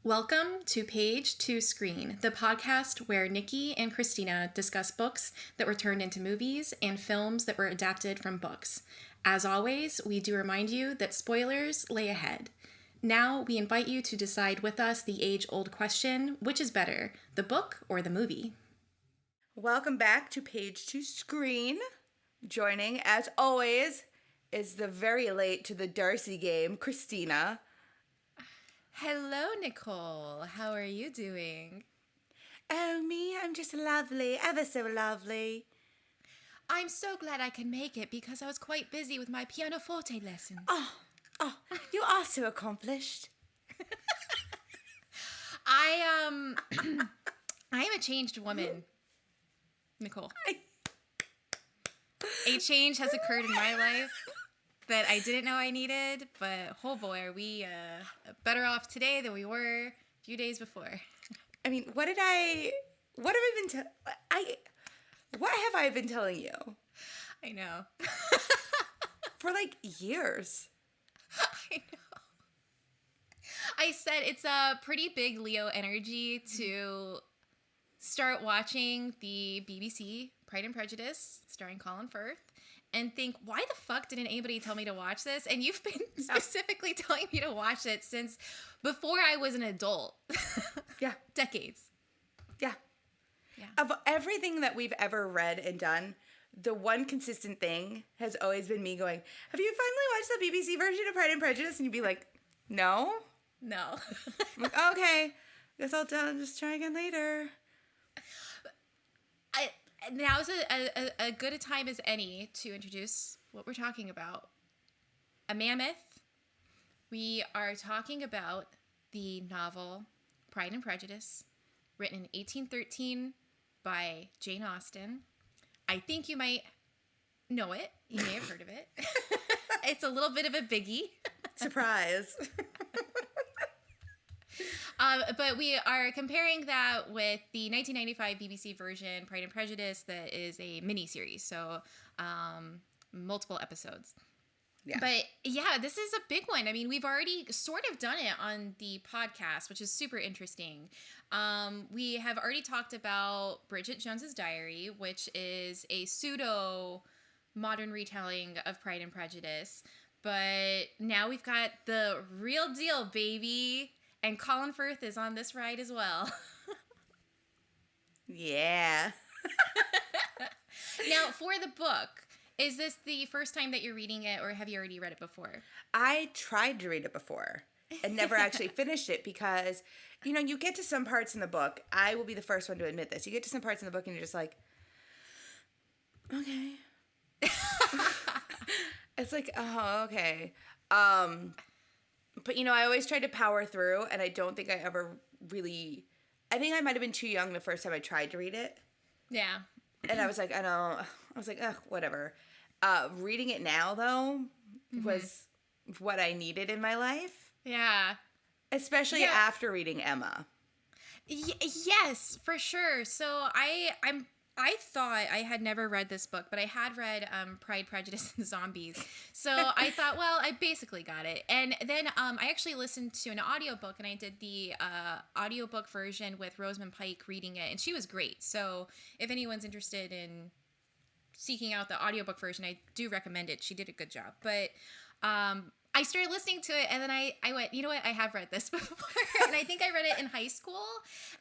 Welcome to Page to Screen, the podcast where Nikki and Kristina discuss books that were turned into movies and films that were adapted from books. As always, we do remind you that spoilers lay ahead. Now, we invite you to decide with us the age-old question, which is better, the book or the movie? Welcome back to Page to Screen. Joining, as always, is the very late to the Darcy game, Kristina. Hello, Nicole. How are you doing? Oh, me? I'm just lovely. Ever so lovely. I'm so glad I can make it because I was quite busy with my pianoforte lessons. Oh, you are so accomplished. I am a changed woman, Nicole. A change has occurred in my life that I didn't know I needed, but oh boy, are we better off today than we were a few days before. I mean, what have I been telling you? I know. For like years. I know. I said it's a pretty big Leo energy to start watching the BBC Pride and Prejudice starring Colin Firth and think, why the fuck didn't anybody tell me to watch this? And you've been specifically telling me to watch it since before I was an adult. Yeah. Decades. Yeah. Of everything that we've ever read and done, the one consistent thing has always been me going, have you finally watched the BBC version of Pride and Prejudice? And you'd be like, no. No. I'm like, okay. Guess I'll just try again later. Now's a good a time as any to introduce what we're talking about. A mammoth. We are talking about the novel Pride and Prejudice, written in 1813 by Jane Austen. I think you might know it. You may have heard of it. It's a little bit of a biggie. Surprise. But we are comparing that with the 1995 BBC version, Pride and Prejudice, that is a mini-series, so multiple episodes. Yeah. But yeah, this is a big one. I mean, we've already sort of done it on the podcast, which is super interesting. We have already talked about Bridget Jones's Diary, which is a pseudo modern retelling of Pride and Prejudice. But now we've got the real deal, baby. And Colin Firth is on this ride as well. Yeah. Now, for the book, is this the first time that you're reading it, or have you already read it before? I tried to read it before and never actually finished it because, you get to some parts in the book. I will be the first one to admit this. You get to some parts in the book and you're just like, okay. It's like, oh, okay. But, I always tried to power through, and I don't think I ever really... I think I might have been too young the first time I tried to read it. Yeah. And I was like, ugh, whatever. Reading it now, though, was what I needed in my life. Yeah. Especially after reading Emma. Yes, for sure. So I thought I had never read this book, but I had read Pride, Prejudice, and Zombies. So I thought, well, I basically got it. And then I actually listened to an audiobook, and I did the audiobook version with Rosamund Pike reading it, and she was great. So if anyone's interested in seeking out the audiobook version, I do recommend it. She did a good job. But I started listening to it, and then I went, you know what? I have read this before. And I think I read it in high school,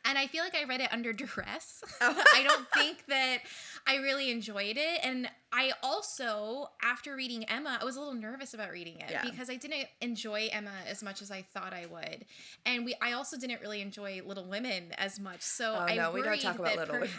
and I feel like I read it under duress. Oh. I don't think that I really enjoyed it. And I also, after reading Emma, I was a little nervous about reading it because I didn't enjoy Emma as much as I thought I would. And I also didn't really enjoy Little Women as much. So we don't talk about Little Women.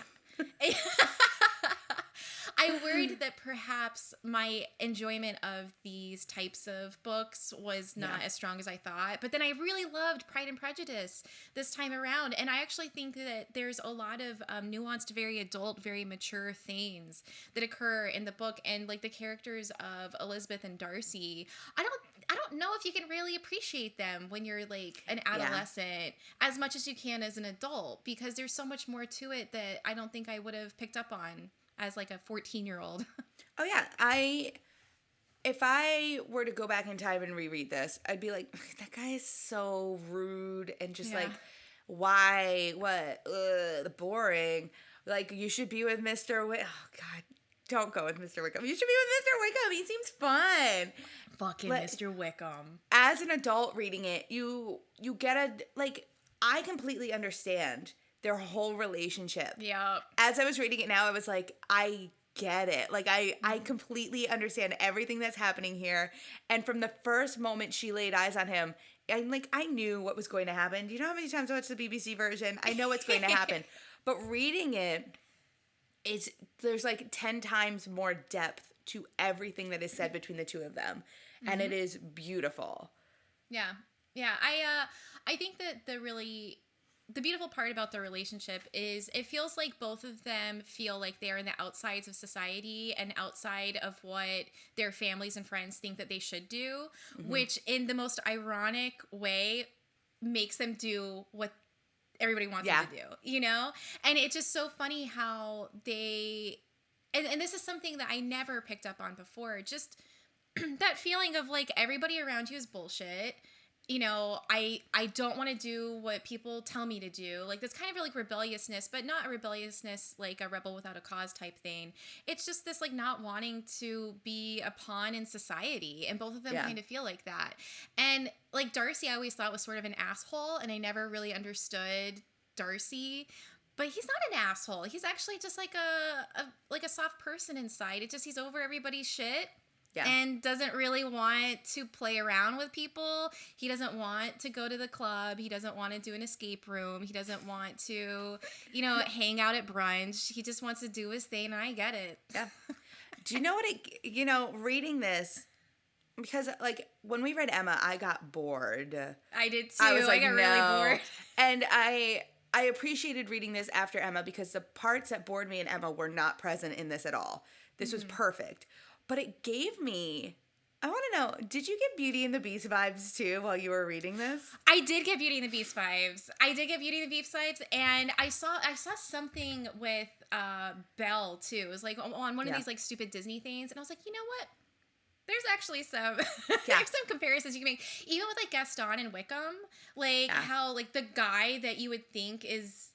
I worried that perhaps my enjoyment of these types of books was not as strong as I thought. But then I really loved Pride and Prejudice this time around. And I actually think that there's a lot of nuanced, very adult, very mature themes that occur in the book. And like the characters of Elizabeth and Darcy, I don't know if you can really appreciate them when you're like an adolescent as much as you can as an adult, because there's so much more to it that I don't think I would have picked up on as like a 14-year-old. Oh yeah, I if I were to go back in time and reread this, I'd be like, that guy is so rude and just like, why? What? Boring. Like, you should be with Mr. Wickham. Oh, God. Don't go with Mr. Wickham. You should be with Mr. Wickham. He seems fun. Fucking Mr. Wickham. As an adult reading it, you get a, like, I completely understand their whole relationship. Yeah. As I was reading it now, I was like, I get it. Like, I completely understand everything that's happening here. And from the first moment she laid eyes on him, I knew what was going to happen. Do you know how many times I watched the BBC version? I know what's going to happen. But reading it, there's like 10 times more depth to everything that is said between the two of them. And it is beautiful. Yeah. Yeah. I think that the beautiful part about their relationship is it feels like both of them feel like they're in the outsides of society and outside of what their families and friends think that they should do, which in the most ironic way makes them do what everybody wants them to do, you know? And it's just so funny how they, and this is something that I never picked up on before, just that feeling of like everybody around you is bullshit. You know, I don't want to do what people tell me to do. Like, this kind of like rebelliousness, but not a rebelliousness like a rebel without a cause type thing. It's just this like not wanting to be a pawn in society. And both of them kind of feel like that. And like Darcy, I always thought was sort of an asshole. And I never really understood Darcy. But he's not an asshole. He's actually just like a soft person inside. It just, he's over everybody's shit. Yeah. And doesn't really want to play around with people. He doesn't want to go to the club. He doesn't want to do an escape room. He doesn't want to, you know, hang out at brunch. He just wants to do his thing, and I get it. Yeah. Do you know what reading this, because like when we read Emma, I got bored. I did too. I got really bored. And I appreciated reading this after Emma because the parts that bored me in Emma were not present in this at all. This was perfect. But it gave me, I want to know, did you get Beauty and the Beast vibes too while you were reading this? I did get Beauty and the Beast vibes. And I saw something with Belle too. It was like on one of these like stupid Disney things, and I was like, you know what? There's actually some there's some comparisons you can make, even with like Gaston and Wickham, like how like the guy that you would think is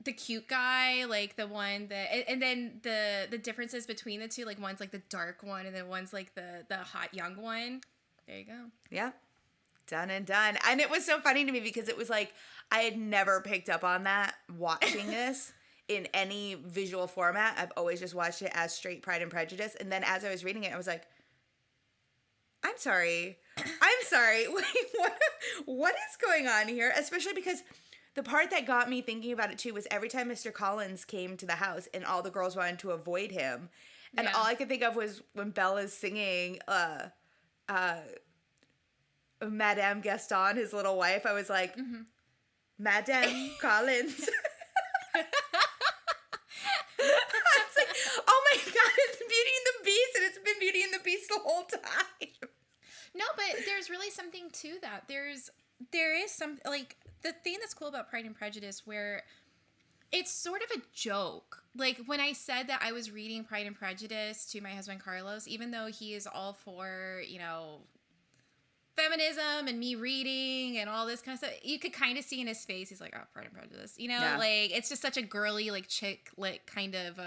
the cute guy, like the one that, and then the differences between the two, like one's like the dark one and then one's like the hot young one. There you go. Yeah. Done and done. And it was so funny to me because it was like, I had never picked up on that watching this in any visual format. I've always just watched it as straight Pride and Prejudice. And then as I was reading it, I was like, I'm sorry. Wait, what is going on here? Especially because the part that got me thinking about it too was every time Mr. Collins came to the house and all the girls wanted to avoid him. And all I could think of was when Bella's singing Madame Gaston, his little wife. I was like, Madame Collins. I was like, oh my God, it's Beauty and the Beast, and it's been Beauty and the Beast the whole time. No, but there's really something to that. There is some, like, the thing that's cool about Pride and Prejudice where it's sort of a joke. Like, when I said that I was reading Pride and Prejudice to my husband Carlos, even though he is all for, you know, feminism and me reading and all this kind of stuff, you could kind of see in his face, he's like, oh, Pride and Prejudice. You know, like, it's just such a girly, like, chick lit kind of,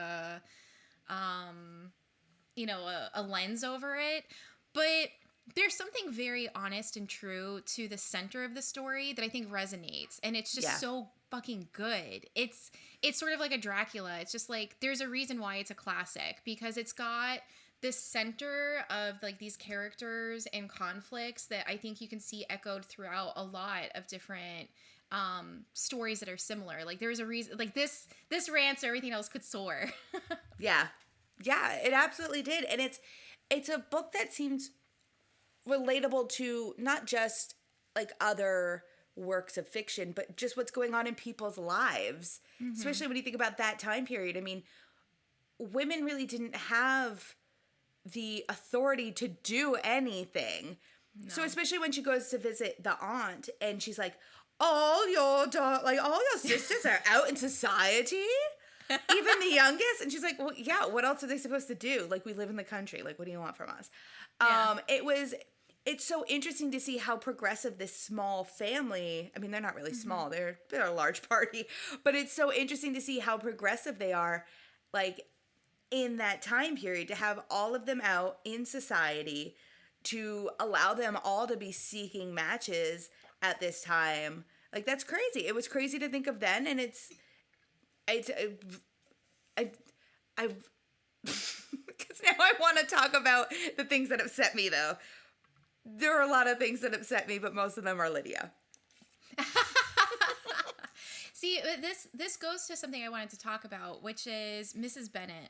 you know, a lens over it. But there's something very honest and true to the center of the story that I think resonates. And it's just so fucking good. It's sort of like a Dracula. It's just like, there's a reason why it's a classic, because it's got this center of like these characters and conflicts that I think you can see echoed throughout a lot of different stories that are similar. Like, there's a reason, like this ran so everything else could soar. Yeah, it absolutely did. And it's a book that seems relatable to not just like other works of fiction, but just what's going on in people's lives, especially when you think about that time period. I mean, women really didn't have the authority to do anything. No. So especially when she goes to visit the aunt and she's like, all your sisters are out in society. even the youngest. And she's like, well, yeah, what else are they supposed to do? Like, we live in the country. Like, what do you want from us? Yeah. It's so interesting to see how progressive this small family, I mean, they're not really small, they're a large party, but it's so interesting to see how progressive they are, like, in that time period, to have all of them out in society, to allow them all to be seeking matches at this time. Like, that's crazy. It was crazy to think of then, and it's because now I want to talk about the things that upset me, though. There are a lot of things that upset me, but most of them are Lydia. See, this goes to something I wanted to talk about, which is Mrs. Bennet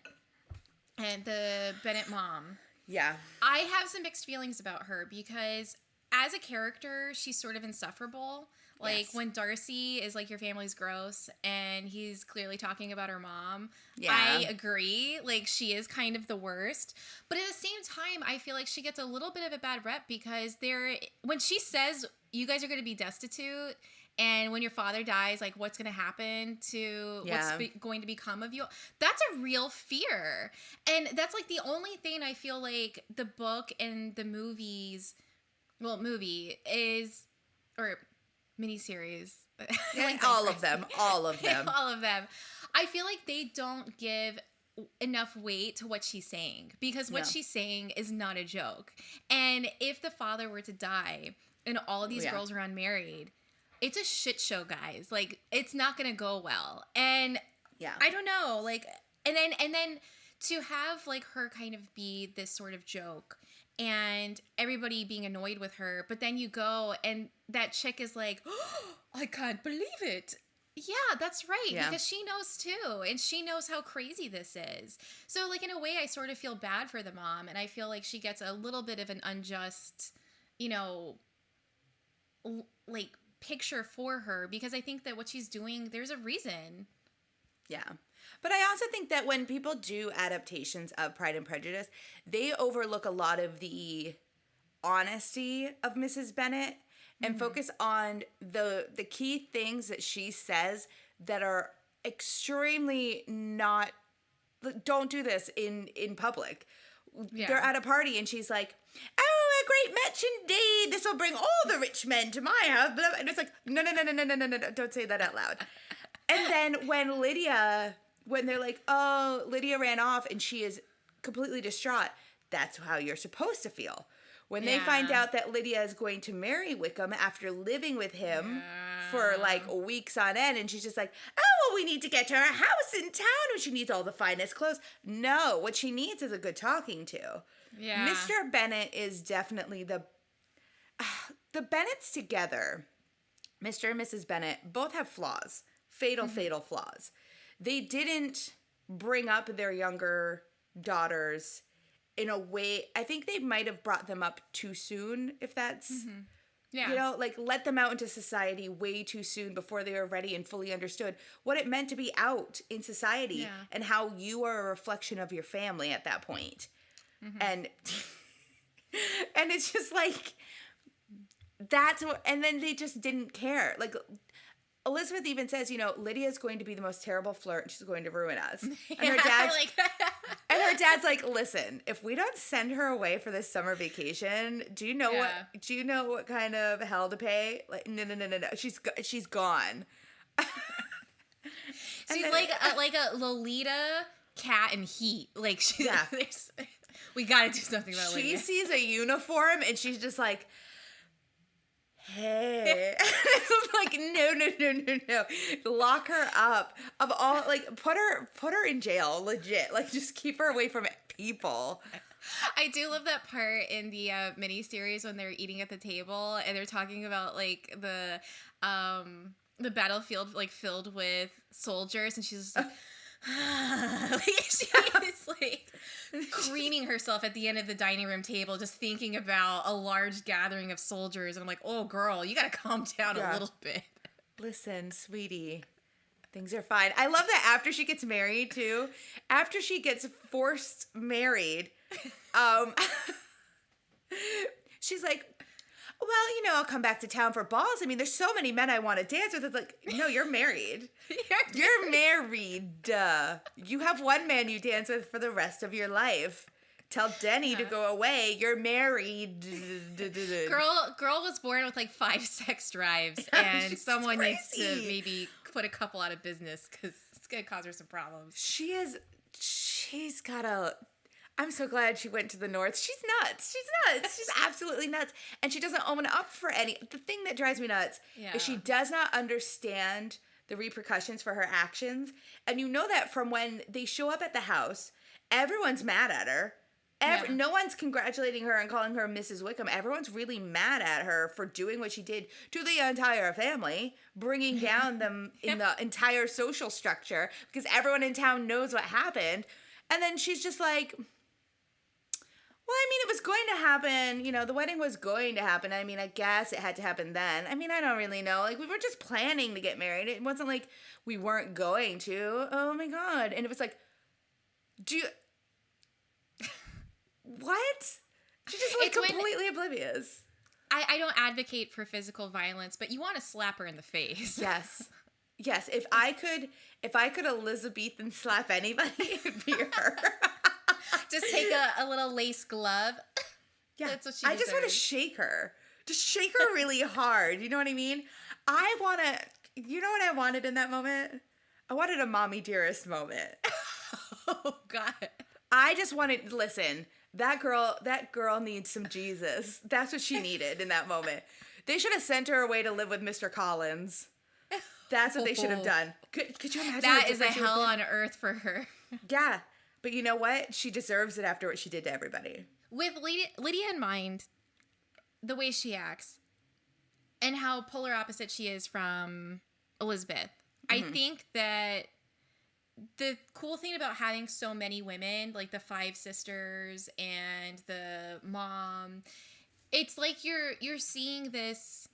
and the Bennet mom. Yeah. I have some mixed feelings about her because as a character, she's sort of insufferable. Like, Yes. when Darcy is like, your family's gross, and he's clearly talking about her mom. Yeah. I agree. Like, she is kind of the worst. But at the same time, I feel like she gets a little bit of a bad rep because when she says, you guys are going to be destitute, and when your father dies, like, what's going to happen to what's going to become of you? That's a real fear. And that's, like, the only thing I feel like the book and the movie is, or miniseries. Like all of them. All of them. All of them. I feel like they don't give enough weight to what she's saying because what she's saying is not a joke. And if the father were to die and all of these girls are unmarried, it's a shit show, guys. Like, it's not going to go well. And I don't know, like, and then to have, like, her kind of be this sort of joke and everybody being annoyed with her, but then you go and that chick is like, oh, I can't believe it. Yeah, that's right, because she knows too, and she knows how crazy this is. So, like, in a way, I sort of feel bad for the mom, and I feel like she gets a little bit of an unjust, like, picture for her, because I think that what she's doing, there's a reason. Yeah. But I also think that when people do adaptations of Pride and Prejudice, they overlook a lot of the honesty of Mrs. Bennet and focus on the key things that she says that are extremely not, don't do this in public. Yeah. They're at a party and she's like, oh, a great match indeed. This will bring all the rich men to my house. And it's like, no, don't say that out loud. And then when they're like, oh, Lydia ran off and she is completely distraught, that's how you're supposed to feel. When they find out that Lydia is going to marry Wickham after living with him for like weeks on end, and she's just like, oh, well, we need to get to her house in town and she needs all the finest clothes. No, what she needs is a good talking to. Yeah. Mr. Bennet is definitely the Bennets together, Mr. and Mrs. Bennet, both have flaws. Fatal flaws. They didn't bring up their younger daughters in a way, I think they might have brought them up too soon, if that's, like, let them out into society way too soon before they were ready and fully understood what it meant to be out in society and how you are a reflection of your family at that point. And it's just like, that's what, and then they just didn't care. Like, Elizabeth even says, Lydia's going to be the most terrible flirt and she's going to ruin us. And her dad's like, listen, if we don't send her away for this summer vacation, do you know what kind of hell to pay? Like, no. She's gone. She's like a Lolita cat in heat. Like, we got to do something about Lydia. She sees a uniform and she's just like, hey. Like, no. Lock her up. Of all, like, put her in jail, legit. Like, just keep her away from people. I do love that part in the miniseries when they're eating at the table and they're talking about, like, the battlefield, like, filled with soldiers, and she's just like, like, she's like creaming herself at the end of the dining room table just thinking about a large gathering of soldiers, and I'm like, oh girl, you gotta calm down a little bit. Listen, sweetie, things are fine. I love that after she gets married too, after she gets forced married, she's like, well, I'll come back to town for balls. I mean, there's so many men I want to dance with. It's like, no, you're married. You're married. You have one man you dance with for the rest of your life. Tell Denny to go away. You're married. Girl was born with like 5 sex drives, and someone needs to maybe put a couple out of business because it's gonna cause her some problems. She's got a. I'm so glad she went to the north. She's nuts. She's absolutely nuts. And she doesn't own up for any. The thing that drives me nuts is she does not understand the repercussions for her actions. And you know that from when they show up at the house, everyone's mad at her. No one's congratulating her and calling her Mrs. Wickham. Everyone's really mad at her for doing what she did to the entire family, bringing down them in the entire social structure because everyone in town knows what happened. And then she's just like, well, I mean, it was going to happen. The wedding was going to happen. I mean, I guess it had to happen then. I mean, I don't really know. Like, we were just planning to get married. It wasn't like we weren't going to. Oh, my God. And it was like, what? She's just completely oblivious. I don't advocate for physical violence, but you want to slap her in the face. Yes. Yes. If I could Elizabethan slap anybody, it'd be her. Just take a little lace glove. Yeah. That's what she deserves. I just want to shake her. Just shake her really hard. You know what I mean? You know what I wanted in that moment? I wanted a mommy dearest moment. Oh, God. I just wanted, listen, that girl needs some Jesus. That's what she needed in that moment. They should have sent her away to live with Mr. Collins. That's what they should have done. Could you imagine? That is a hell on earth for her. Yeah. But you know what? She deserves it after what she did to everybody. With Lydia in mind, the way she acts, and how polar opposite she is from Elizabeth, I think that the cool thing about having so many women, like the 5 sisters and the mom, it's like you're seeing this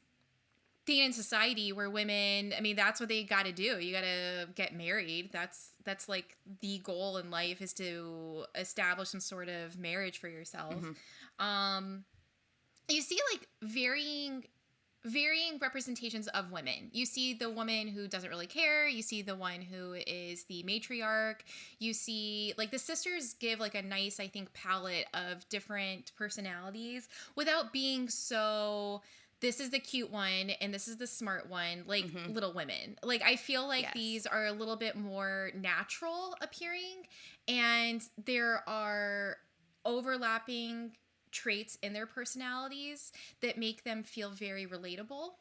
thing in society where women, I mean, that's what they got to do. You got to get married. That's like the goal in life, is to establish some sort of marriage for yourself. You see like varying representations of women. You see the woman who doesn't really care. You see the one who is the matriarch. You see, like, the sisters give, like, a nice, I think, palette of different personalities without being so, this is the cute one and this is the smart one, like Little Women. Like, I feel like these are a little bit more natural appearing, and there are overlapping traits in their personalities that make them feel very relatable.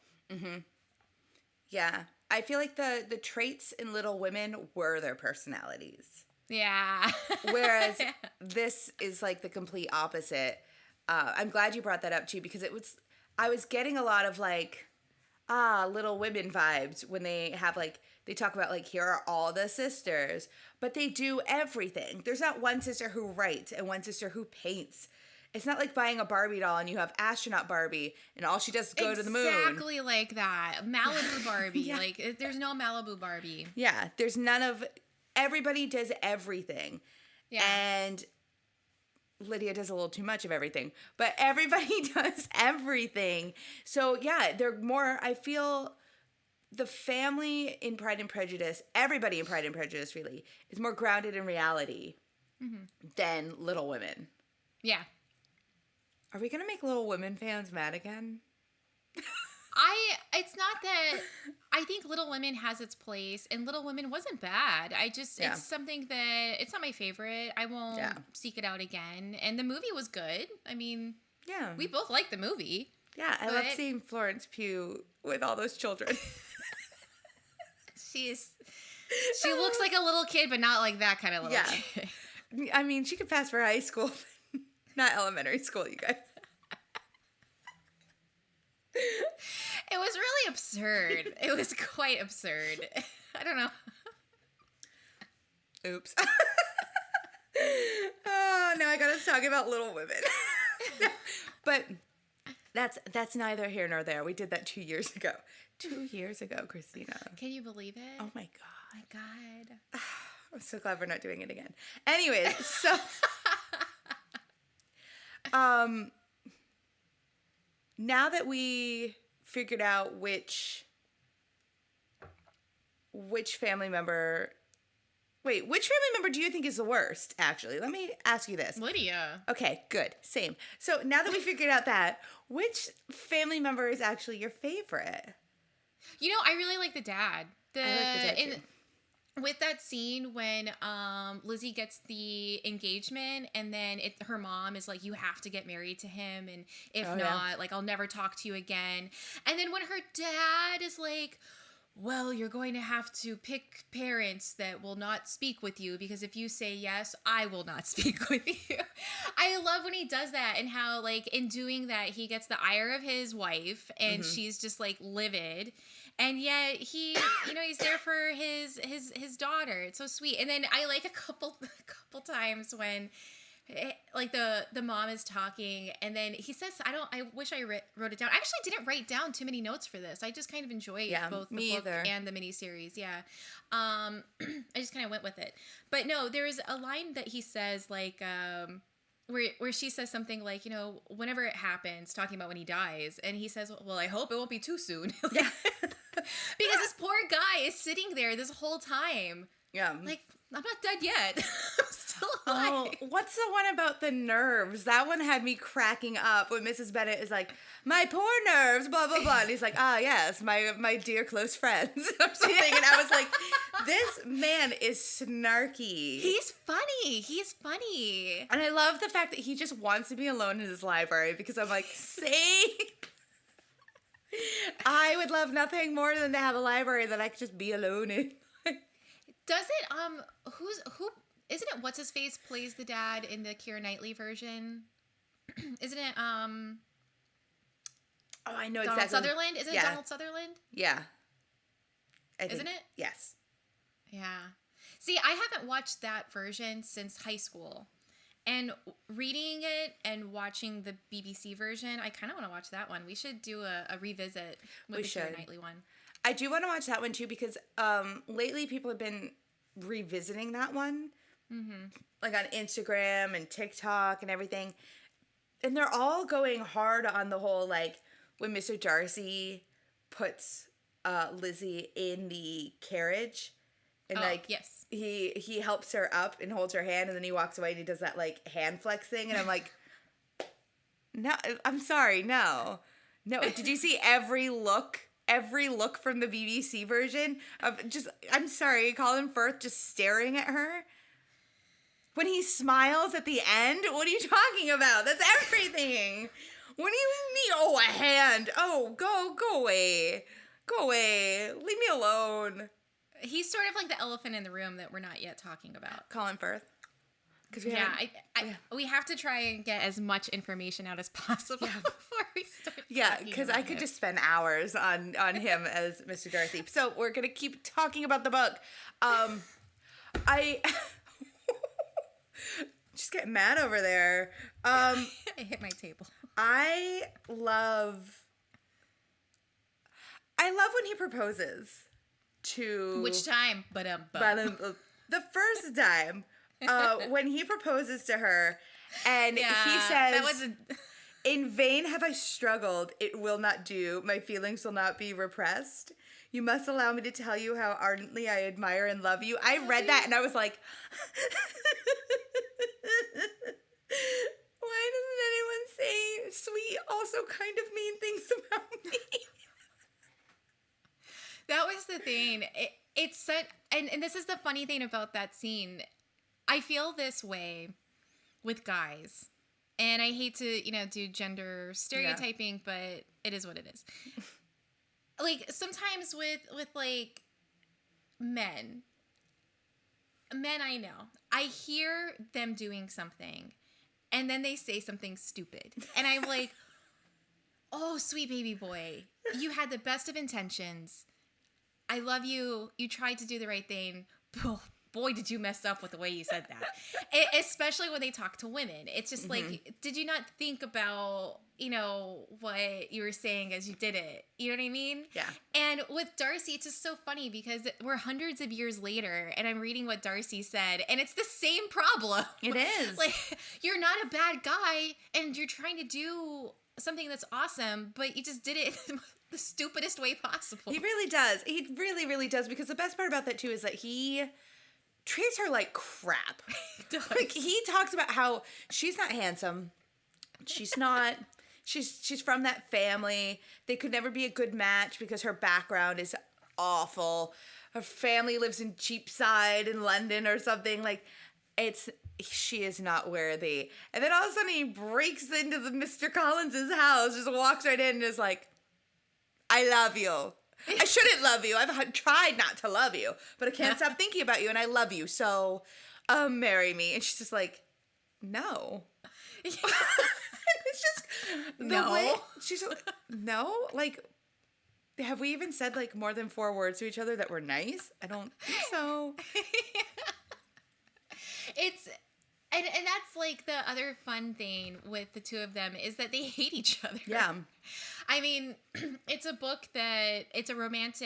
Yeah. I feel like the traits in Little Women were their personalities. Yeah. Whereas this is like the complete opposite. I'm glad you brought that up too, because I was getting a lot of like, Little Women vibes when they have like, they talk about like, here are all the sisters, but they do everything. There's not one sister who writes and one sister who paints. It's not like buying a Barbie doll and you have astronaut Barbie and all she does is go to the moon. Exactly like that. Malibu Barbie. Like, there's no Malibu Barbie. Yeah. There's everybody does everything. Yeah. And Lydia does a little too much of everything. But everybody does everything. So, yeah, they're more, I feel the family in Pride and Prejudice, everybody in Pride and Prejudice really, is more grounded in reality than Little Women. Yeah. Are we going to make Little Women fans mad again? It's not that, I think Little Women has its place, and Little Women wasn't bad. It's something that, it's not my favorite. I won't seek it out again. And the movie was good. I mean, we both liked the movie. Yeah, I love seeing Florence Pugh with all those children. She looks like a little kid, but not like that kind of little kid. I mean, she could pass for high school, not elementary school, you guys. It was really absurd. It was quite absurd. I don't know. Oops. Oh, now I got us talking about Little Women. But that's neither here nor there. We did that 2 years ago. 2 years ago, Kristina. Can you believe it? Oh, my God. Oh, my God. I'm so glad we're not doing it again. Anyways, so... now that we figured out which family member... Wait, which family member do you think is the worst, actually? Let me ask you this. Lydia. Okay, good. Same. So now that we figured out that, which family member is actually your favorite? You know, I really like the dad. I like the dad, too. With that scene when Lizzie gets the engagement and then her mom is like, you have to get married to him, and if not, like, I'll never talk to you again. And then when her dad is like, well, you're going to have to pick parents that will not speak with you, because if you say yes, I will not speak with you. I love when he does that, and how, like, in doing that, he gets the ire of his wife, and she's just, like, livid. And yet he, you know, he's there for his daughter. It's so sweet. And then I like a couple times when, like, the mom is talking, and then he says, I wish I wrote it down. I actually didn't write down too many notes for this. I just kind of enjoyed both the book and the miniseries. Yeah. I just kind of went with it. But no, there's a line that he says, like, where she says something like, you know, whenever it happens, talking about when he dies, and he says, well, I hope it won't be too soon. Yeah. Because this poor guy is sitting there this whole time. Yeah. Like, I'm not dead yet. I'm still alive. Oh, what's the one about the nerves? That one had me cracking up when Mrs. Bennet is like, my poor nerves, blah, blah, blah. And he's like, ah, yes, my dear close friends or something. And I was like, this man is snarky. He's funny. And I love the fact that he just wants to be alone in his library, because I'm like, same. I would love nothing more than to have a library that I could just be alone in. Does it, who, isn't it what's his face plays the dad in the Keira Knightley version? Isn't it, oh, I know Donald exactly. Sutherland? Isn't it Donald Sutherland? Yeah. Isn't it? Yes. Yeah. See, I haven't watched that version since high school. And reading it and watching the BBC version, I kind of want to watch that one. We should do a revisit with the Keira Knightley one. I do want to watch that one too, because lately people have been revisiting that one, like on Instagram and TikTok and everything, and they're all going hard on the whole, like, when Mr. Darcy puts Lizzie in the carriage, and he helps her up and holds her hand, and then he walks away and he does that, like, hand flex thing, and I'm like, no, I'm sorry, no. Did you see every look from the BBC version of just, I'm sorry, Colin Firth just staring at her? When he smiles at the end? What are you talking about? That's everything. What do you mean, oh, a hand? Oh, go away. Go away. Leave me alone. He's sort of like the elephant in the room that we're not yet talking about. Colin Firth. We have to try and get as much information out as possible before we start. Yeah, because I could just spend hours on him as Mr. Darcy. So we're gonna keep talking about the book. I just get mad over there. I hit my table. I love when he proposes to. Which time? The first time. When he proposes to her, and he says, in vain have I struggled, it will not do, my feelings will not be repressed. You must allow me to tell you how ardently I admire and love you. I read that and I was like, why doesn't anyone say sweet, also kind of mean things about me? That was the thing. It's such, and this is the funny thing about that scene. I feel this way with guys, and I hate to, do gender stereotyping, but it is what it is. Like, sometimes with like, men I know, I hear them doing something, and then they say something stupid, and I'm like, oh, sweet baby boy, you had the best of intentions. I love you. You tried to do the right thing. Boy, did you mess up with the way you said that. Especially when they talk to women. It's just like, did you not think about, what you were saying as you did it? You know what I mean? Yeah. And with Darcy, it's just so funny because we're hundreds of years later and I'm reading what Darcy said and it's the same problem. It is. Like, you're not a bad guy and you're trying to do something that's awesome, but he just did it in the stupidest way possible. He really does. He really, really does. Because the best part about that, too, is that he treats her like crap. Like, he talks about how she's not handsome. She's not... She's from that family. They could never be a good match because her background is awful. Her family lives in Cheapside in London or something. Like, she is not worthy. And then all of a sudden he breaks into the Mr. Collins's house, just walks right in and is like, I love you. I shouldn't love you. I've tried not to love you, but I can't stop thinking about you and I love you. So, marry me. And she's just like, no. It's just the way she's like, no, like, have we even said like more than 4 words to each other that were nice? I don't think so. And that's like the other fun thing with the two of them is that they hate each other. Yeah. I mean, it's a book that it's a romance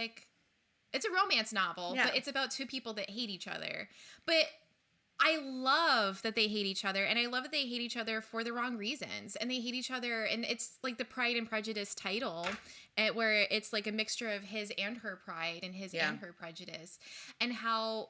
novel, but it's about 2 people that hate each other. But I love that they hate each other, and I love that they hate each other for the wrong reasons. And they hate each other, and it's like the Pride and Prejudice title, where it's like a mixture of his and her pride and his and her prejudice, and how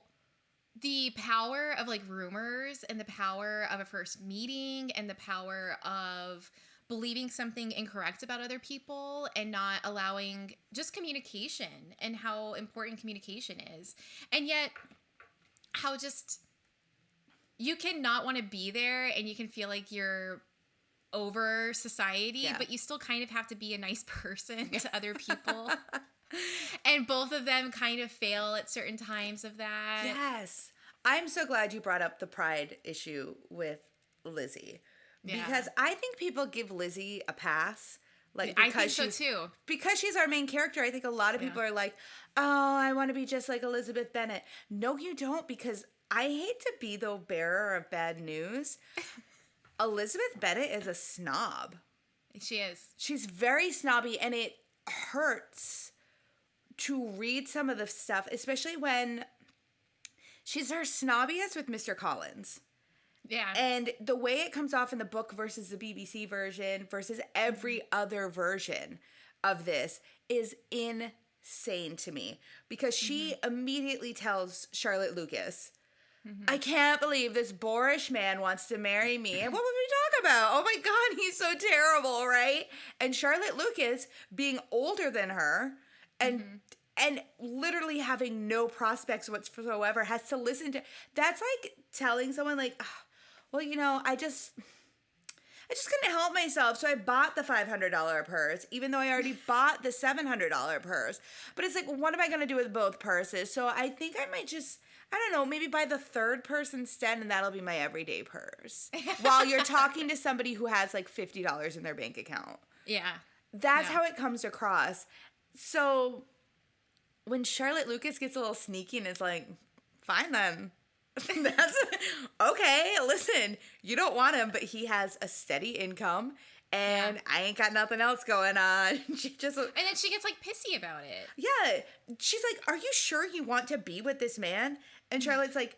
the power of like rumors and the power of a first meeting and the power of believing something incorrect about other people and not allowing just communication and how important communication is. And yet how just... you can not want to be there and you can feel like you're over society, but you still kind of have to be a nice person to other people. And both of them kind of fail at certain times of that. Yes. I'm so glad you brought up the pride issue with Lizzie. Yeah. Because I think people give Lizzie a pass. Like, because I think so too. Because she's our main character, I think a lot of people are like, oh, I want to be just like Elizabeth Bennet. No, you don't, because I hate to be the bearer of bad news. Elizabeth Bennet is a snob. She is. She's very snobby, and it hurts to read some of the stuff, especially when she's her snobbiest with Mr. Collins. Yeah. And the way it comes off in the book versus the BBC version versus every other version of this is insane to me. Because she immediately tells Charlotte Lucas, I can't believe this boorish man wants to marry me. And what would we talk about? Oh my God, he's so terrible, right? And Charlotte Lucas, being older than her and literally having no prospects whatsoever, has to listen to... That's like telling someone like, oh, well, you know, I just couldn't help myself, so I bought the $500 purse, even though I already bought the $700 purse. But it's like, what am I going to do with both purses? So I think I might just... I don't know, maybe buy the 3rd purse instead, and that'll be my everyday purse. While you're talking to somebody who has like $50 in their bank account. Yeah. That's how it comes across. So when Charlotte Lucas gets a little sneaky and is like, fine then. That's okay, listen, you don't want him, but he has a steady income. And I ain't got nothing else going on. She just... And then she gets, like, pissy about it. Yeah. She's like, are you sure you want to be with this man? And Charlotte's like,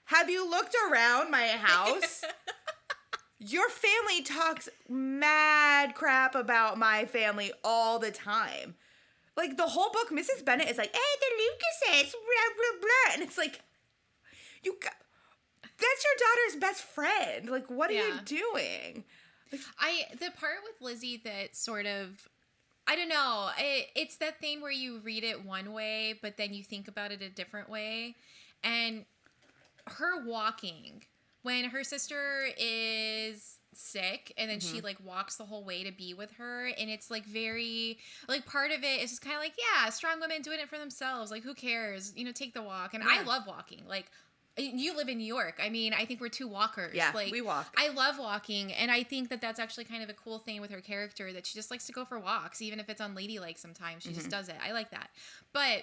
have you looked around my house? Your family talks mad crap about my family all the time. Like, the whole book, Mrs. Bennet is like, hey, the Lucases, blah, blah, blah. And it's like, that's your daughter's best friend. Like, what are you doing? The part with Lizzie that sort of, I don't know, it's that thing where you read it one way, but then you think about it a different way. And her walking, when her sister is sick, and then she, like, walks the whole way to be with her, and it's, like, very, like, part of it is just kind of like, yeah, strong women doing it for themselves. Like, who cares? You know, take the walk. And I love walking. Like, you live in New York. I mean, I think we're 2 walkers. Yeah, like, we walk. I love walking, and I think that that's actually kind of a cool thing with her character, that she just likes to go for walks, even if it's unladylike sometimes. She just does it. I like that. But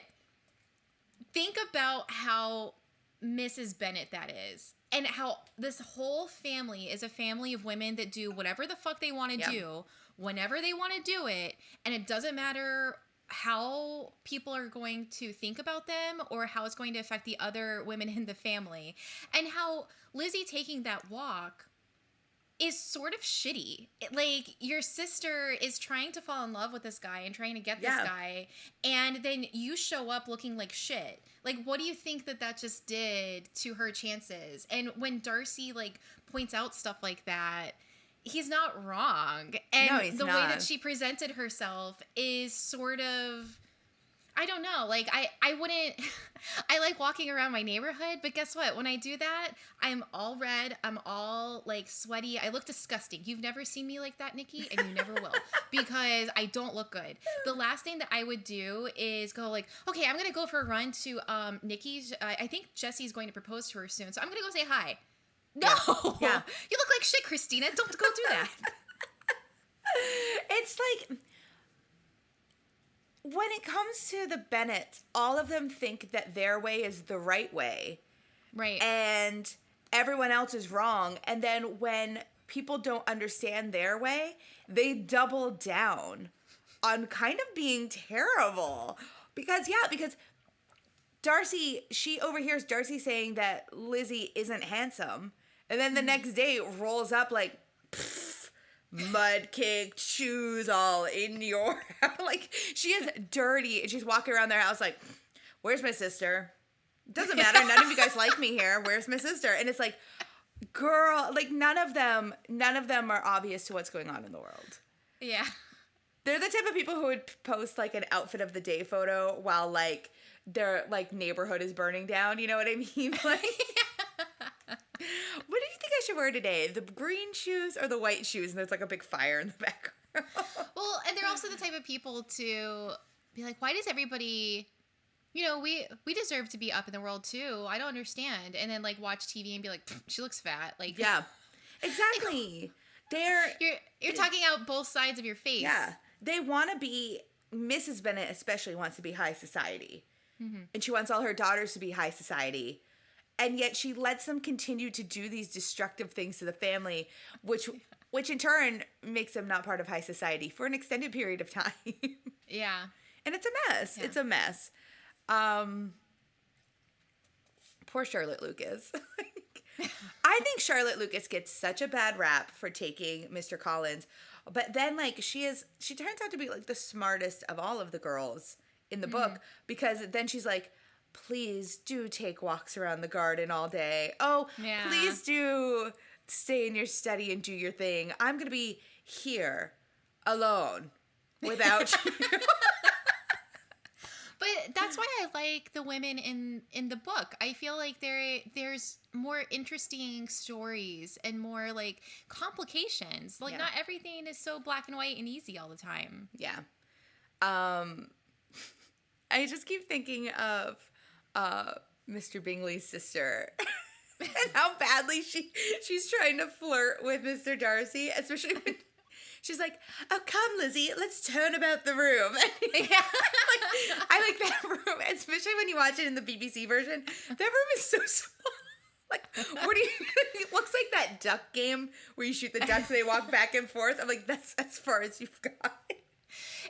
think about how Mrs. Bennet that is, and how this whole family is a family of women that do whatever the fuck they want to do, whenever they want to do it, and it doesn't matter how people are going to think about them or how it's going to affect the other women in the family. And how Lizzie taking that walk is sort of shitty. Like, your sister is trying to fall in love with this guy and trying to get this guy, and then you show up looking like shit. Like, what do you think that just did to her chances? And when Darcy, like, points out stuff like that, he's not wrong. And no, he's the not. way that she presented herself is sort of... I don't know. Like, I wouldn't... I like walking around my neighborhood, but guess what? When I do that, I'm all red. I'm all, like, sweaty. I look disgusting. You've never seen me like that, Nikki, and you never will. Because I don't look good. The last thing that I would do is go, like, okay, I'm going to go for a run to Nikki's... I think Jesse's going to propose to her soon, so I'm going to go say hi. No! Yeah. You look like shit, Kristina. Don't go do that. It's like... When it comes to the Bennets, all of them think that their way is the right way. Right. And everyone else is wrong. And then when people don't understand their way, they double down on kind of being terrible. Because Darcy, she overhears Darcy saying that Lizzie isn't handsome. And then the next day rolls up like... mud-caked shoes all in your house. Like, she is dirty, and she's walking around their house like, where's my sister? Doesn't matter. None of you guys like me here. Where's my sister? And it's like, girl, like, none of them are obvious to what's going on in the world. Yeah. They're the type of people who would post, like, an outfit of the day photo while, like, their, like, neighborhood is burning down. You know what I mean? Like... What do you think I should wear today? The green shoes or the white shoes? And there's like a big fire in the background. Well, and they're also the type of people to be like, why does everybody, you know, we deserve to be up in the world too. I don't understand. And then like watch TV and be like, she looks fat. Like, yeah, exactly. You're talking out both sides of your face. Yeah, they want to be. Mrs. Bennet especially wants to be high society, and she wants all her daughters to be high society. And yet she lets them continue to do these destructive things to the family, which in turn makes them not part of high society for an extended period of time. Yeah. And it's a mess. Yeah. It's a mess. Poor Charlotte Lucas. I think Charlotte Lucas gets such a bad rap for taking Mr. Collins. But then, like, she turns out to be, like, the smartest of all of the girls in the book. Because then she's like... Please do take walks around the garden all day. Oh, yeah. Please do stay in your study and do your thing. I'm going to be here alone without you. But that's why I like the women in the book. I feel like there's more interesting stories and more like complications. Like not everything is so black and white and easy all the time. Yeah. I just keep thinking of Mr. Bingley's sister and how badly she's trying to flirt with Mr. Darcy, especially when she's like, oh, come, Lizzie, let's turn about the room. I like that room, especially when you watch it in the BBC version. That room is so small. Like, what do you... It looks like that duck game where you shoot the ducks and they walk back and forth. I'm like, that's as far as you've got.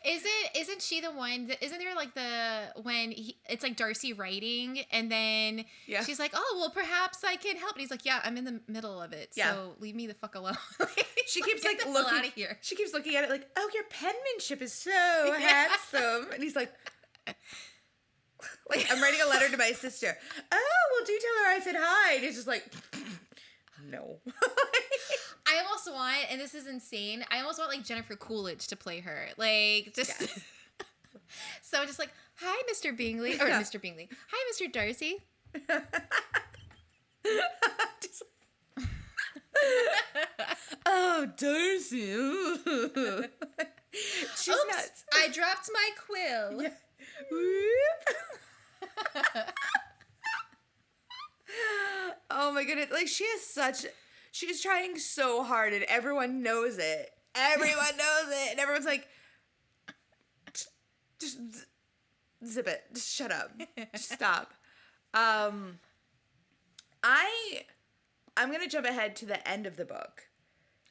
Isn't she the one that, isn't there like it's like Darcy writing and then she's like, oh, well, perhaps I can help. And he's like, yeah, I'm in the middle of it. Yeah. So leave me the fuck alone. She keeps like looking out of here. She keeps looking at it like, oh, your penmanship is so handsome. And he's like, I'm writing a letter to my sister. Oh, well, do tell her I said hi. And he's just like, no. I almost want, and this is insane, I almost want like Jennifer Coolidge to play her. Like, just so just like, hi, Mr. Bingley, or Mr. Bingley. Hi, Mr. Darcy. Oh, Darcy. She's nuts. I dropped my quill. Yeah. Oh my goodness. Like, she's trying so hard and everyone knows it. Everyone knows it. And everyone's like, just zip it. Just shut up. Just stop. I'm going to jump ahead to the end of the book.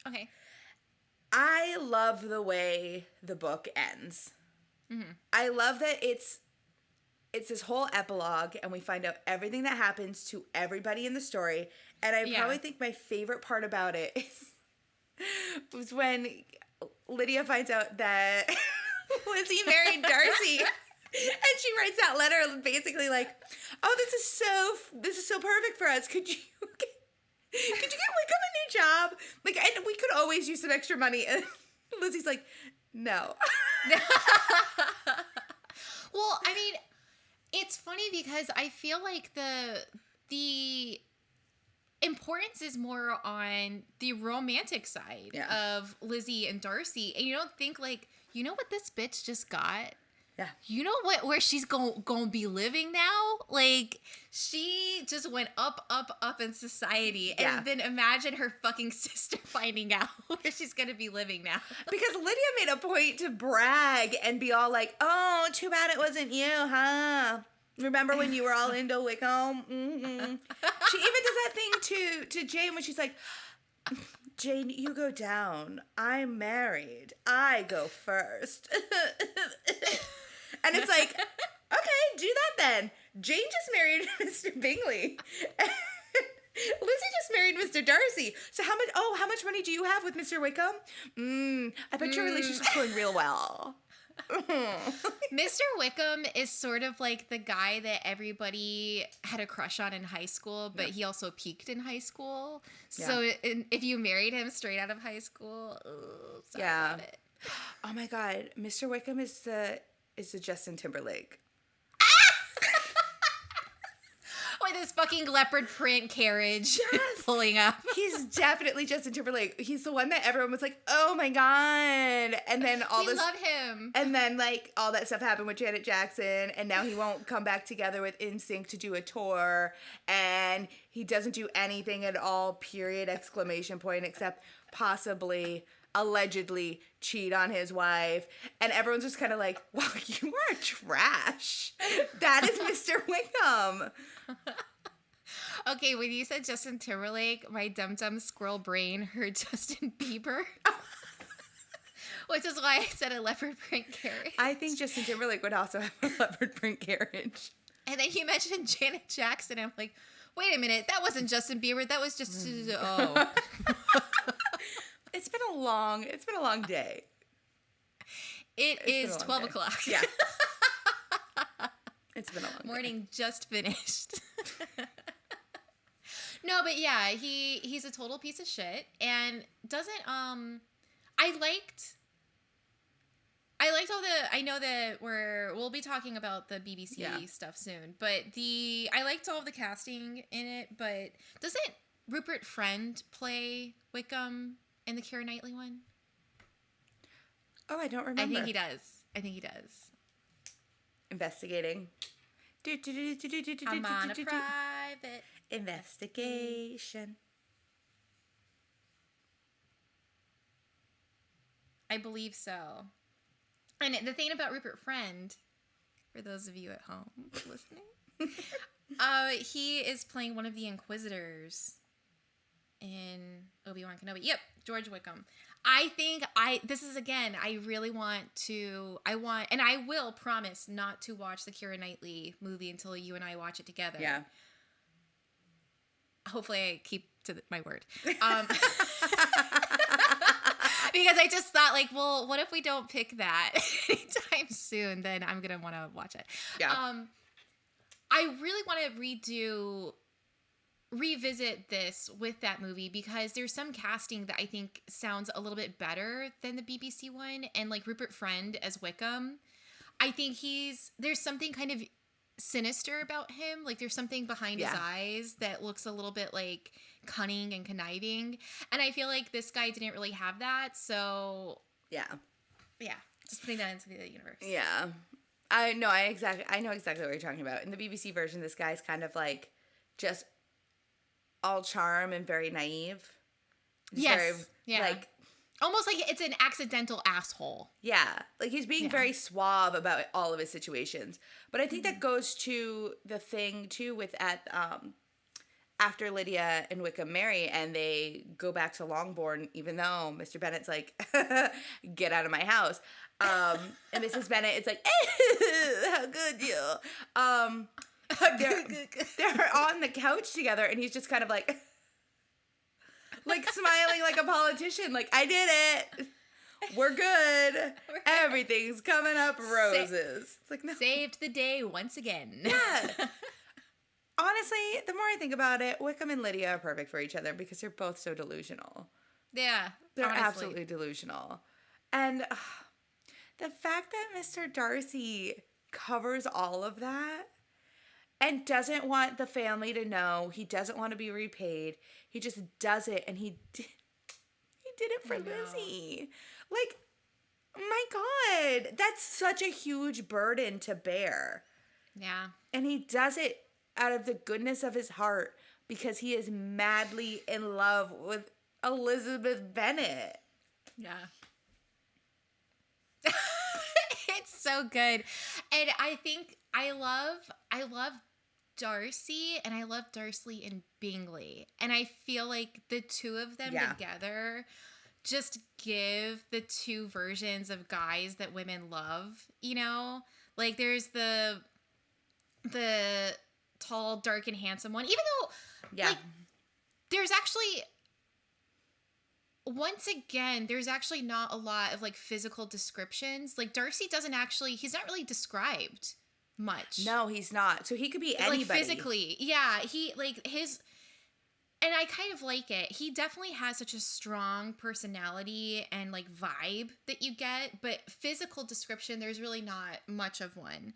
Okay. I love the way the book ends. Mm-hmm. I love that it's this whole epilogue and we find out everything that happens to everybody in the story. And I probably think my favorite part about it was when Lydia finds out that Lizzie married Darcy. And she writes that letter basically like, "Oh, this is so perfect for us. Could you get Wickham a new job? Like, and we could always use some extra money." And Lizzie's like, "No." Well, I mean, it's funny because I feel like the importance is more on the romantic side of Lizzie and Darcy, and you don't think like, you know what this bitch just got? Yeah. You know where she's going to be living now? Like, she just went up in society. And then imagine her fucking sister finding out where she's going to be living now. Because Lydia made a point to brag and be all like, "Oh, too bad it wasn't you, huh? Remember when you were all into Wickham?" Mm-hmm. She even does that thing to Jane when she's like, "Jane, you go down. I'm married. I go first." And it's like, okay, do that then. Jane just married Mr. Bingley. Lizzie just married Mr. Darcy. So how much money do you have with Mr. Wickham? I bet your relationship's going real well. Mr. Wickham is sort of like the guy that everybody had a crush on in high school, but he also peaked in high school. So if you married him straight out of high school, sorry about it. Oh my God, Mr. Wickham is the Justin Timberlake. With his fucking leopard print carriage pulling up. He's definitely Justin Timberlake. He's the one that everyone was like, "Oh my God." And then we love him. And then like all that stuff happened with Janet Jackson, and now he won't come back together with NSYNC to do a tour, and he doesn't do anything at all, period, ! Except possibly, allegedly cheat on his wife. And everyone's just kind of like, "Wow, you are trash." That is Mr. Wickham. Okay, when you said Justin Timberlake, my dumb squirrel brain heard Justin Bieber. Which is why I said a leopard print carriage. I think Justin Timberlake would also have a leopard print carriage. And then you mentioned Janet Jackson. I'm like, wait a minute, that wasn't Justin Bieber. That was just It's been a long day. It's is 12 o'clock. Yeah. It's been a long morning day. Just finished. No, but yeah, he's a total piece of shit and doesn't I liked all the, I know that we'll be talking about the BBC stuff soon, but I liked all of the casting in it, but doesn't Rupert Friend play Wickham in the Keira Knightley one? Oh, I don't remember. I think he does. Investigating. I'm on a private investigation. I believe so. And the thing about Rupert Friend, for those of you at home listening, he is playing one of the Inquisitors in Obi-Wan Kenobi. Yep, George Wickham. I think this is, again, I really want, and I will promise not to watch the Keira Knightley movie until you and I watch it together. Yeah. Hopefully I keep to my word. Because I just thought, like, well, what if we don't pick that anytime soon? Then I'm going to want to watch it. Yeah. I really want to revisit this with that movie because there's some casting that I think sounds a little bit better than the BBC one. And like Rupert Friend as Wickham, I think there's something kind of sinister about him. Like there's something behind his eyes that looks a little bit like cunning and conniving. And I feel like this guy didn't really have that. So yeah, just putting that into the universe. Yeah. I know exactly what you're talking about. In the BBC version, this guy's kind of like just all charm and very naive. Yes. Like almost like it's an accidental asshole. Yeah. Like he's being very suave about all of his situations. But I think that goes to the thing too with after Lydia and Wickham marry and they go back to Longbourn, even though Mr. Bennet's like, "Get out of my house." And Mrs. Bennet is like, "How good you." They're on the couch together and he's just kind of like, like smiling like a politician. Like, I did it. We're good. Everything's coming up roses. It's like, no. Saved the day once again. Yeah. Honestly, the more I think about it, Wickham and Lydia are perfect for each other because they're both so delusional. Yeah. They're honestly. absolutely delusional. And the fact that Mr. Darcy covers all of that and doesn't want the family to know, he doesn't want to be repaid. He just does it, and he did it for Lizzie. Like, my God, that's such a huge burden to bear. Yeah. And he does it out of the goodness of his heart because he is madly in love with Elizabeth Bennet. Yeah. It's so good. And I think I love Darcy, and I love Darcy and Bingley. And I feel like the two of them together just give the two versions of guys that women love, you know? Like, there's the tall, dark, and handsome one. Even though, like, there's actually... Once again, there's actually not a lot of, like, physical descriptions. Like, Darcy doesn't actually... He's not really described much. No, he's not. So he could be anybody. Like, physically. Yeah, he, like, his... And I kind of like it. He definitely has such a strong personality and, like, vibe that you get. But physical description, there's really not much of one.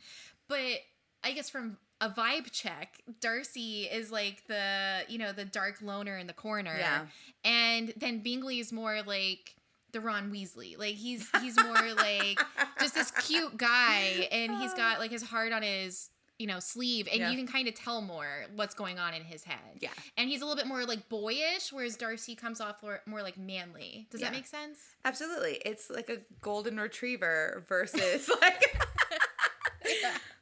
But I guess from a vibe check, Darcy is like the, you know, the dark loner in the corner. Yeah. And then Bingley is more like the Ron Weasley. Like, he's more like just this cute guy, and he's got, like, his heart on his, you know, sleeve, and you can kind of tell more what's going on in his head. Yeah. And he's a little bit more, like, boyish, whereas Darcy comes off more like manly. Does that make sense? Absolutely. It's like a golden retriever versus, like...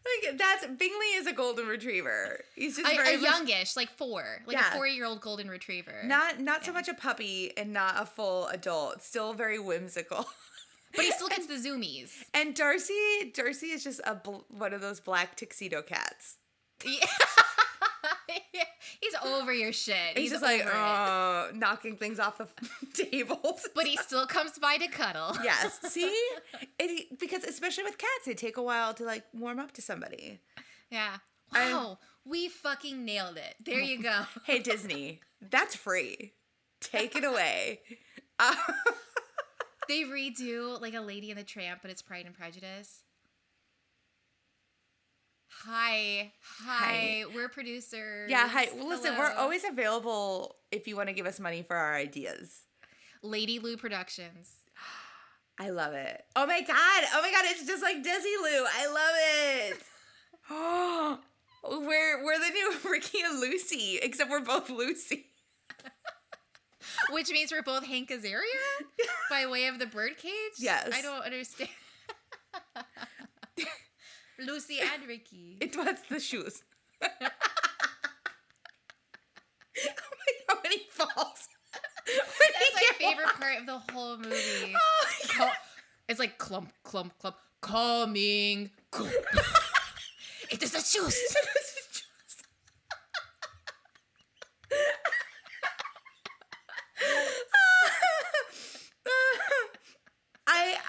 Like, that's... Bingley is a golden retriever. He's just very youngish, like 4. Like, a 4-year-old golden retriever. Not so much a puppy and not a full adult. Still very whimsical. But he still gets the zoomies. And Darcy is just one of those black tuxedo cats. Yeah. He's over your shit. He's just like, knocking things off the tables. But he still comes by to cuddle. Yes. See? Because especially with cats, they take a while to, like, warm up to somebody. Yeah. Wow. We fucking nailed it. There you go. Hey, Disney. That's free. Take it away. They redo, like, A Lady and the Tramp, but it's Pride and Prejudice. Hi. We're producers. Yeah, hi. Well, listen, we're always available if you want to give us money for our ideas. Lady Lou Productions. I love it. Oh my god, it's just like Desi Lou. I love it. Oh, we're the new Ricky and Lucy, except we're both Lucy. Which means we're both Hank Azaria by way of the birdcage? Yes. I don't understand. Lucy and Ricky. It was the shoes. Oh my god, when he falls. That's my favorite part of the whole movie. Oh, it's like clump, clump, clump. Coming. It is the shoes.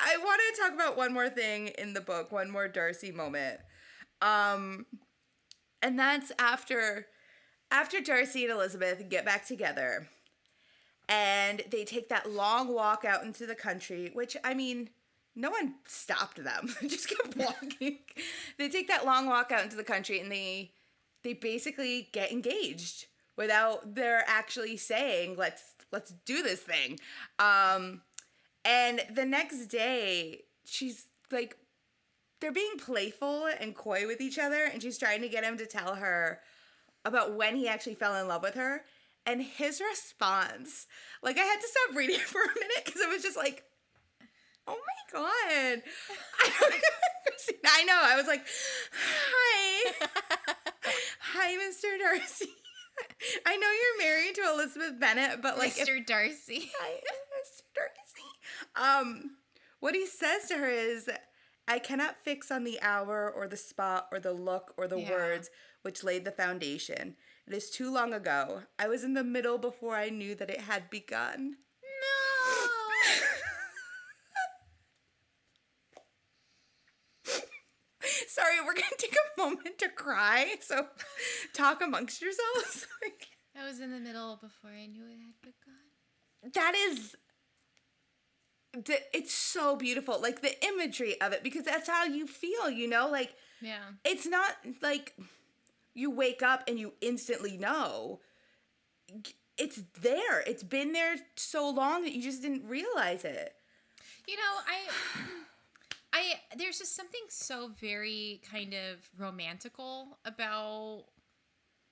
I want to talk about one more thing in the book, one more Darcy moment. And that's after Darcy and Elizabeth get back together. And they take that long walk out into the country, which, I mean, no one stopped them. They just kept walking. They take that long walk out into the country, and they basically get engaged without their actually saying, let's do this thing. And the next day, she's like, they're being playful and coy with each other, and she's trying to get him to tell her about when he actually fell in love with her. And his response, like, I had to stop reading for a minute because it was just like, oh my god. I know. I was like, hi. Hi, Mr. Darcy. I know you're married to Elizabeth Bennet, but like... Mr. Darcy. Hi, Mr. Darcy. What he says to her is, I cannot fix on the hour or the spot or the look or the words which laid the foundation. It is too long ago. I was in the middle before I knew that it had begun. No. Sorry, we're going to take a moment to cry, so talk amongst yourselves. I was in the middle before I knew it had begun. That is... It's so beautiful, like the imagery of it, because that's how you feel, you know? Like, it's not like you wake up and you instantly know. It's there. It's been there so long that you just didn't realize it. You know, there's just something so very kind of romantical about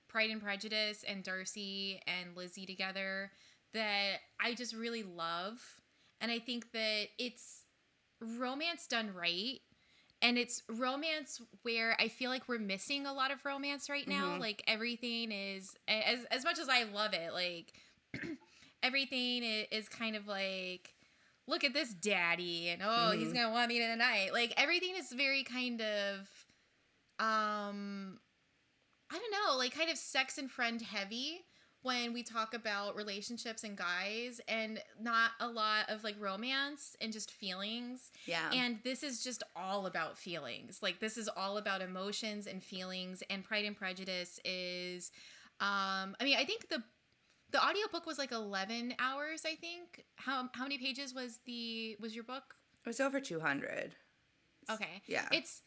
Pride and Prejudice and Darcy and Lizzie together that I just really love. And I think that it's romance done right. And it's romance where I feel like we're missing a lot of romance right now. Mm-hmm. Like everything is, as much as I love it, like everything is kind of like, look at this daddy and he's going to want me tonight. Like everything is very kind of, I don't know, like kind of sex and friend heavy when we talk about relationships and guys, and not a lot of like romance and just feelings. Yeah. And this is just all about feelings. Like this is all about emotions and feelings, and Pride and Prejudice is, I mean, I think the audiobook was like 11 hours, I think. How many pages was your book? It was over 200. Okay. Yeah. It's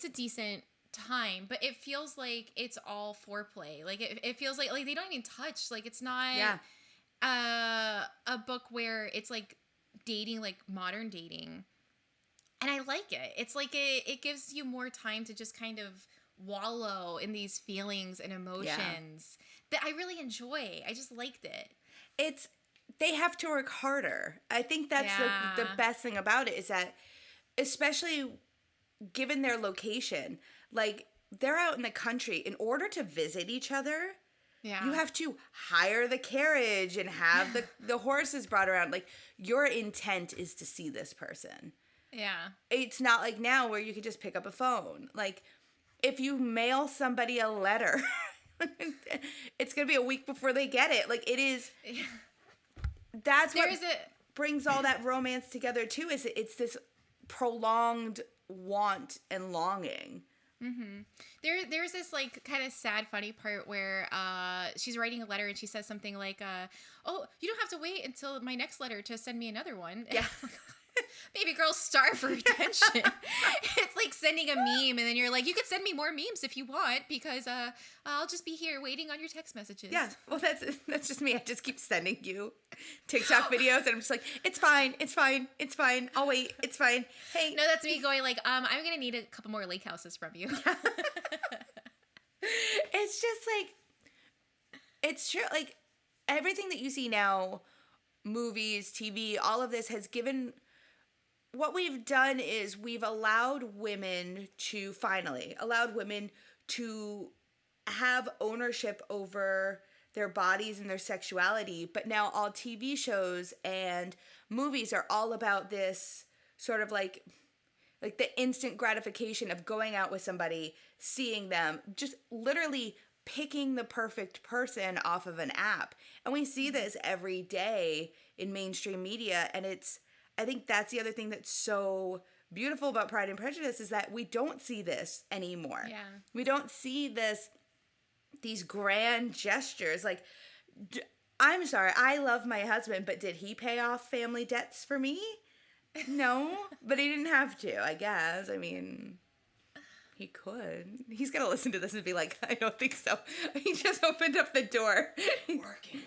a decent time, but it feels like it's all foreplay. Like it feels like they don't even touch. Like it's not a book where it's like dating, like modern dating. And I like it. It's like it gives you more time to just kind of wallow in these feelings and emotions that I really enjoy. I just liked it. They have to work harder. I think that's the best thing about it, is that especially given their location, like they're out in the country. In order to visit each other, you have to hire the carriage and have the horses brought around. Like your intent is to see this person. Yeah. It's not like now where you could just pick up a phone. Like if you mail somebody a letter, it's going to be a week before they get it. Like it is. That's what brings all that romance together too, is it's this prolonged want and longing. Mm-hmm. There's this like kind of sad, funny part where she's writing a letter and she says something like, "Oh, you don't have to wait until my next letter to send me another one." Yeah. Baby girls starve for attention. It's like sending a meme, and then you're like, you could send me more memes if you want, because I'll just be here waiting on your text messages. Yeah, well, that's just me. I just keep sending you TikTok videos, and I'm just like, it's fine. I'll wait. It's fine. Hey. No, that's me going like, I'm gonna need a couple more lake houses from you. Yeah. It's just like, it's true. Like everything that you see now, movies, TV, all of this has given. What we've done is we've allowed women to have ownership over their bodies and their sexuality. But now all TV shows and movies are all about this sort of like the instant gratification of going out with somebody, seeing them, just literally picking the perfect person off of an app. And we see this every day in mainstream media, and I think that's the other thing that's so beautiful about Pride and Prejudice, is that we don't see this anymore. Yeah. We don't see these grand gestures. Like, I'm sorry, I love my husband, but did he pay off family debts for me? No, but he didn't have to, I guess. I mean, he could. He's going to listen to this and be like, I don't think so. He just opened up the door. Working on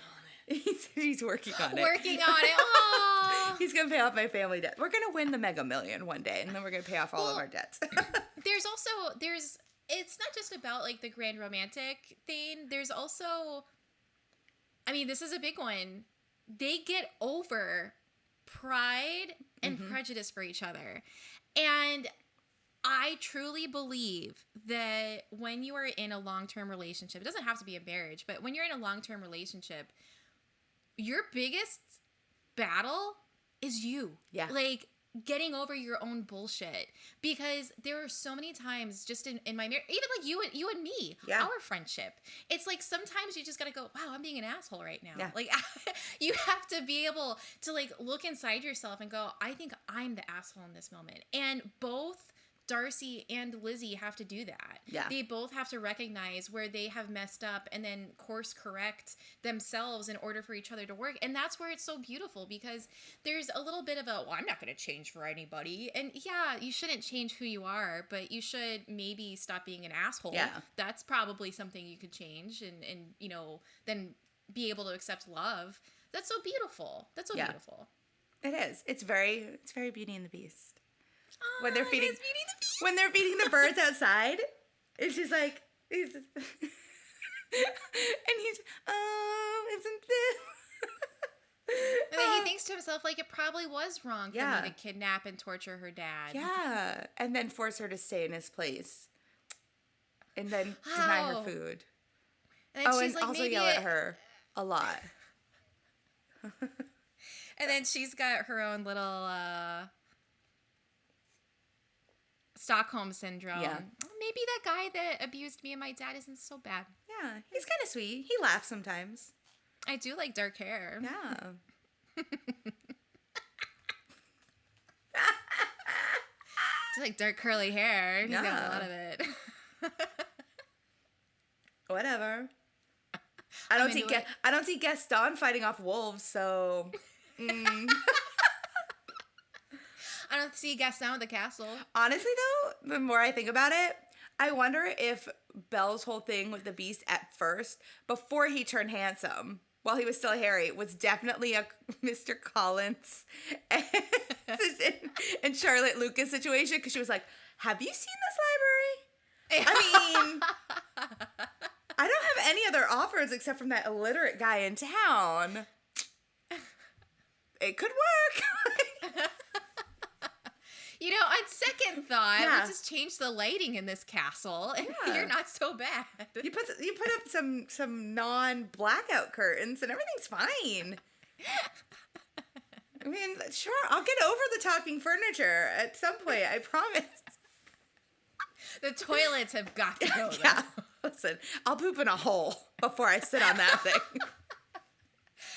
He's working on it. Working on it. Aww. He's going to pay off my family debt. We're going to win the Mega Million one day, and then we're going to pay off all of our debts. It's not just about like the grand romantic thing. There's also, I mean, this is a big one. They get over pride and prejudice for each other. And I truly believe that when you are in a long-term relationship, it doesn't have to be a marriage, but when you're in a long-term relationship, your biggest battle is you. Yeah. Like, getting over your own bullshit, because there are so many times just in my marriage, even like you and me, our friendship, it's like sometimes you just gotta go, wow, I'm being an asshole right now. Like you have to be able to like look inside yourself and go, I think I'm the asshole in this moment. And both Darcy and Lizzie have to do that. They both have to recognize where they have messed up and then course correct themselves in order for each other to work. And that's where it's so beautiful, because there's a little bit of a, well, I'm not going to change for anybody. And yeah, you shouldn't change who you are, but you should maybe stop being an asshole. That's probably something you could change and you know, then be able to accept love. That's so beautiful. That's so beautiful. It is. It's very Beauty and the Beast. When they're feeding the birds outside, it's just like and he's isn't this? And then he thinks to himself, like, it probably was wrong for me to kidnap and torture her dad. Yeah, and then force her to stay in his place, and then deny her food. And then she's and like, also maybe yell at her a lot. And then she's got her own little Stockholm syndrome. Yeah. Maybe that guy that abused me and my dad isn't so bad. Yeah, he's kind of sweet. He laughs sometimes. I do like dark hair. Yeah. It's like dark curly hair. He's got a lot of it. Whatever. I don't see Gaston fighting off wolves, so I don't see Gaston with the castle. Honestly, though, the more I think about it, I wonder if Belle's whole thing with the Beast at first, before he turned handsome, while he was still hairy, was definitely a Mr. Collins and Charlotte Lucas situation, because she was like, have you seen this library? I mean, I don't have any other offers except from that illiterate guy in town. It could work. You know, on second thought, let's just change the lighting in this castle, and you're not so bad. You put up some non-blackout curtains, and everything's fine. I mean, sure, I'll get over the talking furniture at some point. I promise. The toilets have got to go. Yeah, listen, I'll poop in a hole before I sit on that thing.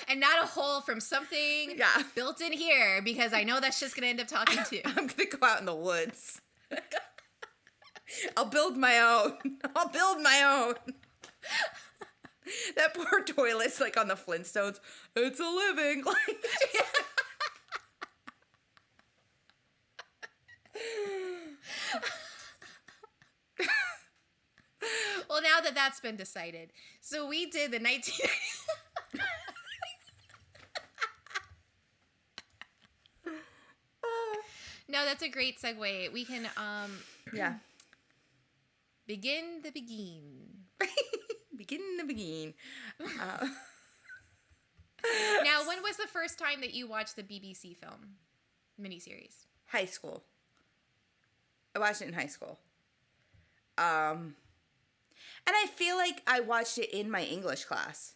And not a hole from something built in here, because I know that's just going to end up talking too. I'm going to go out in the woods. I'll build my own. That poor toilet's like on the Flintstones. It's a living. Like, well, now that that's been decided, so we did the 1990s. No, that's a great segue. We can, begin the begin. Begin the begin. Now, when was the first time that you watched the BBC film miniseries? High school. I watched it in high school. And I feel like I watched it in my English class.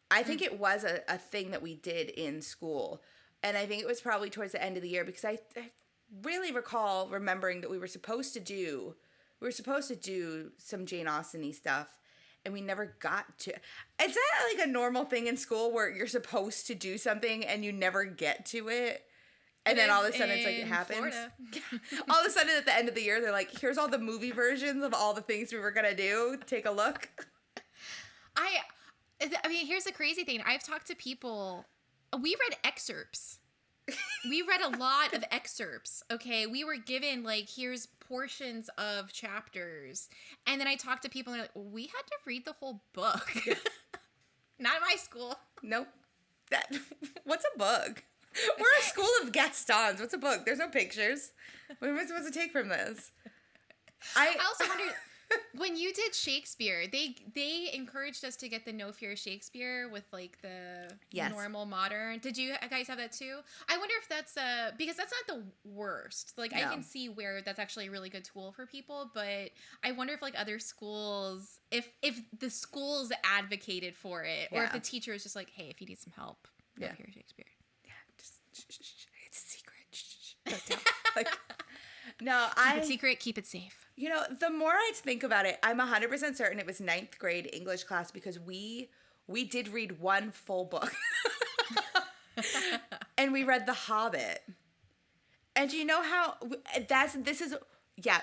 I think it was a thing that we did in school. And I think it was probably towards the end of the year, because I really recall remembering that we were supposed to do some Jane Austen-y stuff, and we never got to. Is that like a normal thing in school where you're supposed to do something and you never get to it? And then all of a sudden it's like it happens. All of a sudden at the end of the year, they're like, here's all the movie versions of all the things we were going to do. Take a look. I mean, here's the crazy thing. I've talked to people. We read excerpts. We read a lot of excerpts, okay? We were given, like, here's portions of chapters. And then I talked to people, and they're like, we had to read the whole book. Not in my school. Nope. What's a book? We're a school of Gastons. What's a book? There's no pictures. What am I supposed to take from this? I also wonder, when you did Shakespeare, they encouraged us to get the No Fear Shakespeare with like the normal modern. Did you guys have that too? I wonder if that's because that's not the worst. Like, no. I can see where that's actually a really good tool for people, but I wonder if like other schools, if the schools advocated for it, or if the teacher is just like, hey, if you need some help, No Fear Shakespeare. Yeah, just it's a secret. Don't tell. Like, no, Keep it secret, keep it safe. You know, the more I think about it, I'm 100% certain it was ninth grade English class because we did read one full book. And we read The Hobbit. And do you know how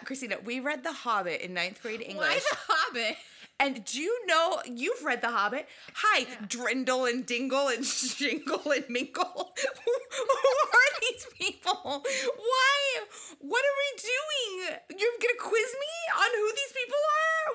Kristina, we read The Hobbit in ninth grade English. Why The Hobbit? And do you know, you've read The Hobbit? Hi, yeah. Drindle and Dingle and Shingle and Minkle. Who are these people? Why? What are we doing? You're going to quiz me on who these people are?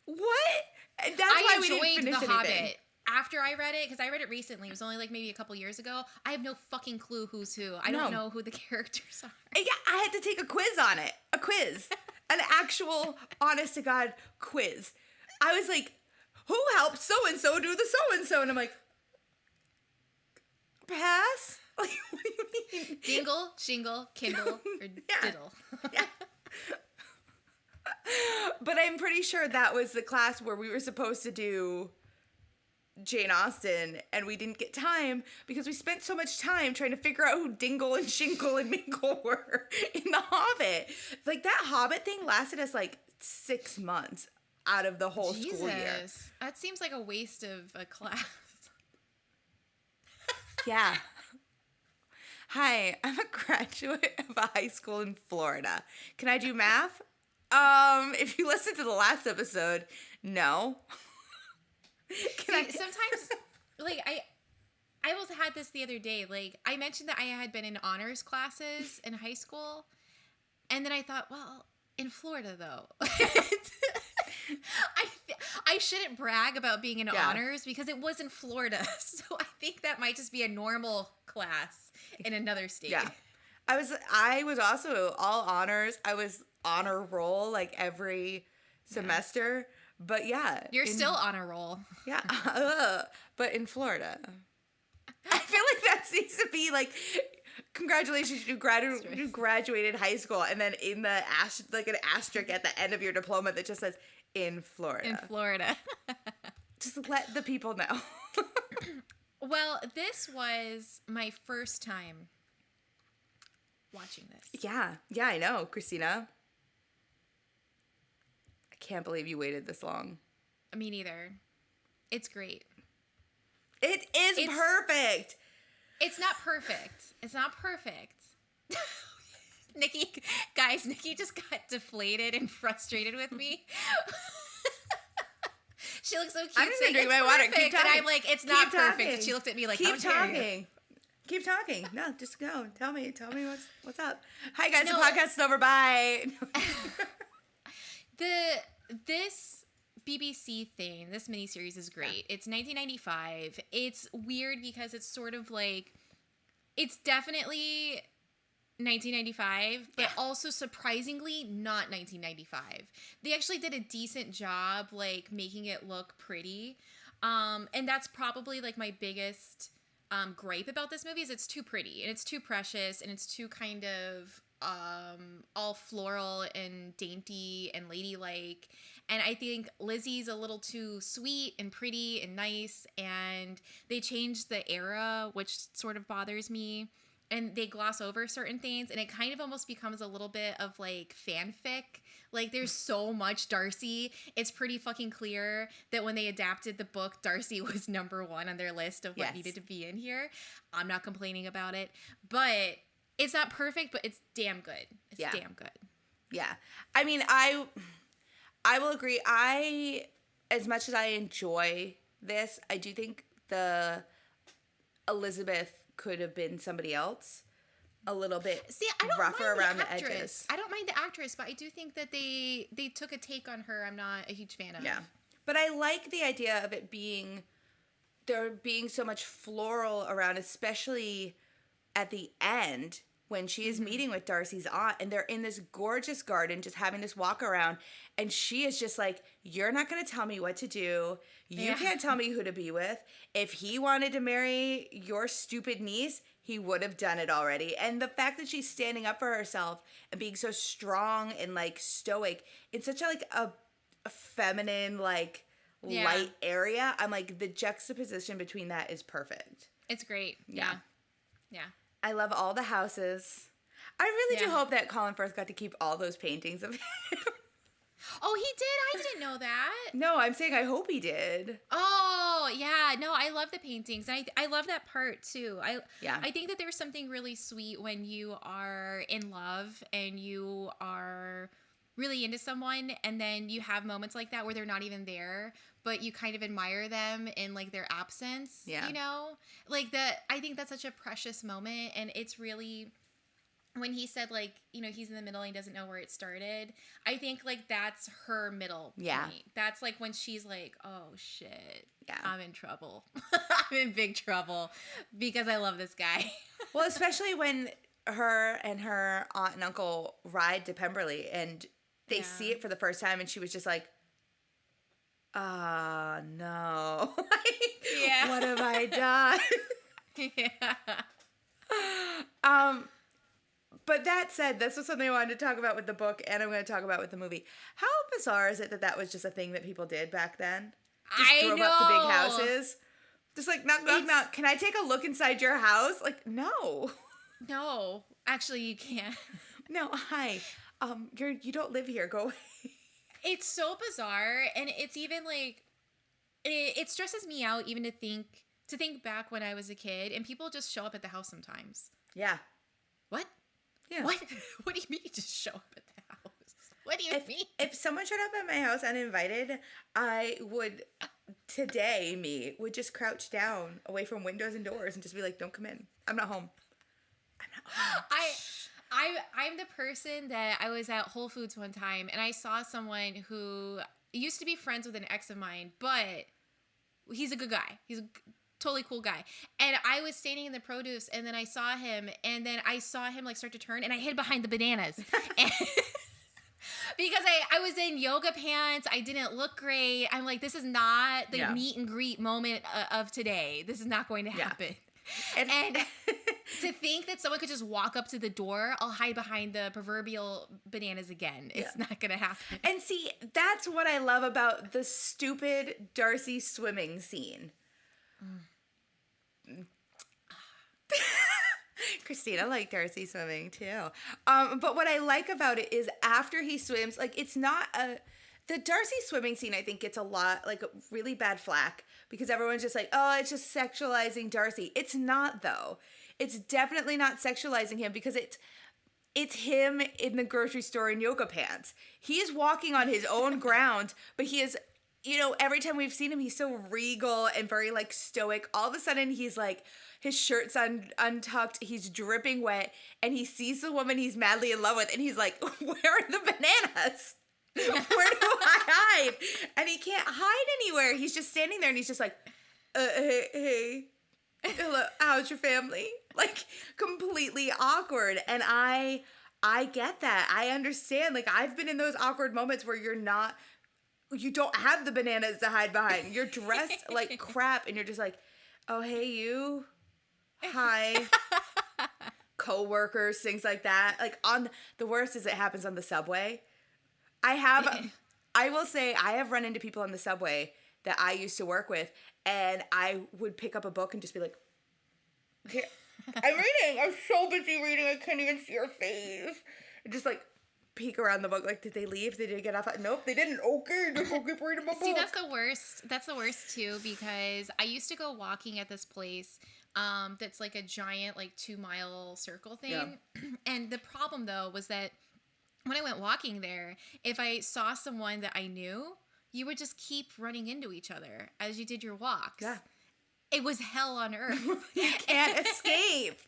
What? That's why we didn't finish The anything. Hobbit. After I read it, because I read it recently, it was only like maybe a couple years ago, I have no fucking clue who's who. I don't know who the characters are. Yeah, I had to take a quiz on it. A quiz. An actual, honest to God quiz. I was like, who helped so-and-so do the so-and-so? And I'm like, pass? Like, what do you mean? Dingle, Shingle, Kindle, or Diddle. Yeah. But I'm pretty sure that was the class where we were supposed to do Jane Austen, and we didn't get time because we spent so much time trying to figure out who Dingle and Shingle and Minkle were in The Hobbit. Like, that Hobbit thing lasted us like 6 months out of the whole school year. That seems like a waste of a class. Yeah. Hi, I'm a graduate of a high school in Florida. Can I do math? If you listened to the last episode, no. Sometimes, like, I also had this the other day. Like, I mentioned that I had been in honors classes in high school, and then I thought, well, in Florida, though. I shouldn't brag about being in honors because it was in Florida, so I think that might just be a normal class in another state. Yeah. I was also all honors. I was honor roll, like, every semester. But yeah. You're still on a roll. Yeah. But in Florida. I feel like that needs to be like, congratulations, you graduated high school. And then in the an asterisk at the end of your diploma that just says, in Florida. In Florida. Just let the people know. Well, this was my first time watching this. Yeah. Yeah, I know, Kristina. Can't believe you waited this long. Me neither. It's great. It's perfect. It's not perfect. It's not perfect. Nikki just got deflated and frustrated with me. She looks so cute. I'm just drinking my water. Keep talking. And I'm like, it's not perfect. And she looked at me like, keep talking. Keep talking. No, just go. Tell me what's up. Hi guys, the podcast is over. Bye. This BBC thing, this miniseries is great. It's 1995. It's weird because it's sort of like, it's definitely 1995, but also surprisingly not 1995. They actually did a decent job, like, making it look pretty. And that's probably, like, my biggest gripe about this movie is it's too pretty and it's too precious and it's too kind of all floral and dainty and ladylike. And I think Lizzie's a little too sweet and pretty and nice, and they changed the era, which sort of bothers me. And they gloss over certain things, and it kind of almost becomes a little bit of, like, fanfic. Like, there's so much Darcy. It's pretty fucking clear that when they adapted the book, Darcy was number one on their list of what needed to be in here. I'm not complaining about it. But it's not perfect, but it's damn good. It's damn good. Yeah. I mean, I will agree. As much as I enjoy this, I do think the Elizabeth could have been somebody else, a little bit rougher around the edges. I don't mind the actress, but I do think that they took a take on her I'm not a huge fan of. Yeah. But I like the idea of it being, there being so much floral around, especially at the end when she is meeting with Darcy's aunt and they're in this gorgeous garden just having this walk around, and she is just like, you're not going to tell me what to do. You can't tell me who to be with. If he wanted to marry your stupid niece, he would have done it already. And the fact that she's standing up for herself and being so strong and, like, stoic in such a feminine, like, light area, I'm like, the juxtaposition between that is perfect. It's great. Yeah. I love all the houses. I really do hope that Colin Firth got to keep all those paintings of him. Oh, he did? I didn't know that. No, I'm saying I hope he did. Oh, yeah. No, I love the paintings. I love that part too. I think that there's something really sweet when you are in love and you are really into someone and then you have moments like that where they're not even there, but you kind of admire them in like their absence, you know? Like I think that's such a precious moment, and it's really, when he said like, you know, he's in the middle and he doesn't know where it started, I think like that's her middle point. That's like when she's like, oh shit, I'm in trouble. I'm in big trouble because I love this guy. Well, especially when her and her aunt and uncle ride to Pemberley and they see it for the first time, and she was just like, no. Like, what have I done? But that said, this was something I wanted to talk about with the book, and I'm going to talk about with the movie. How bizarre is it that that was just a thing that people did back then? Just drove up to big houses. Just like, knock, knock, knock. Can I take a look inside your house? Like, no. No. Actually, you can't. No, hi. You don't live here. Go away. It's so bizarre, and it's even like, it stresses me out even to think back when I was a kid, and people just show up at the house sometimes. Yeah. What? Yeah. What do you mean you just show up at the house? What do you mean? If someone showed up at my house uninvited, I would, would just crouch down away from windows and doors and just be like, don't come in. I'm not home. I'm the person that I was at Whole Foods one time, and I saw someone who used to be friends with an ex of mine, but he's a good guy. He's a totally cool guy. And I was standing in the produce, and then I saw him, like start to turn, and I hid behind the bananas. And because I was in yoga pants. I didn't look great. I'm like, this is not the meet and greet moment of today. This is not going to happen. And to think that someone could just walk up to the door, I'll hide behind the proverbial bananas again. It's not going to happen. And see, that's what I love about the stupid Darcy swimming scene. Kristina liked Darcy swimming too. But what I like about it is after he swims, like it's not the Darcy swimming scene, I think gets a lot, like really bad flack because everyone's just like, oh, it's just sexualizing Darcy. It's not though. It's definitely not sexualizing him because it's him in the grocery store in yoga pants. He is walking on his own ground, but he is, you know, every time we've seen him, he's so regal and very like stoic. All of a sudden he's like, his shirt's untucked, he's dripping wet, and he sees the woman he's madly in love with, and he's like, where are the bananas? Where do I hide? And he can't hide anywhere. He's just standing there, and he's just like, hey, hello, how's your family? Like, completely awkward. And I get that. I understand. Like, I've been in those awkward moments where you don't have the bananas to hide behind. You're dressed like crap, and you're just like, oh, hey, you. Hi. Co-workers, things like that. Like, the worst is it happens on the subway. I will say, I have run into people on the subway that I used to work with, and I would pick up a book and just be like, here, I'm reading. I'm so busy reading, I can't even see your face. And just like peek around the book, like, did they leave? Did they get off? Nope, they didn't. Okay, just go keep reading my book. See, that's the worst. That's the worst too, because I used to go walking at this place that's like a giant like 2-mile circle thing. Yeah. And the problem though was that when I went walking there, if I saw someone that I knew, you would just keep running into each other as you did your walks. Yeah. It was hell on earth. You can't escape.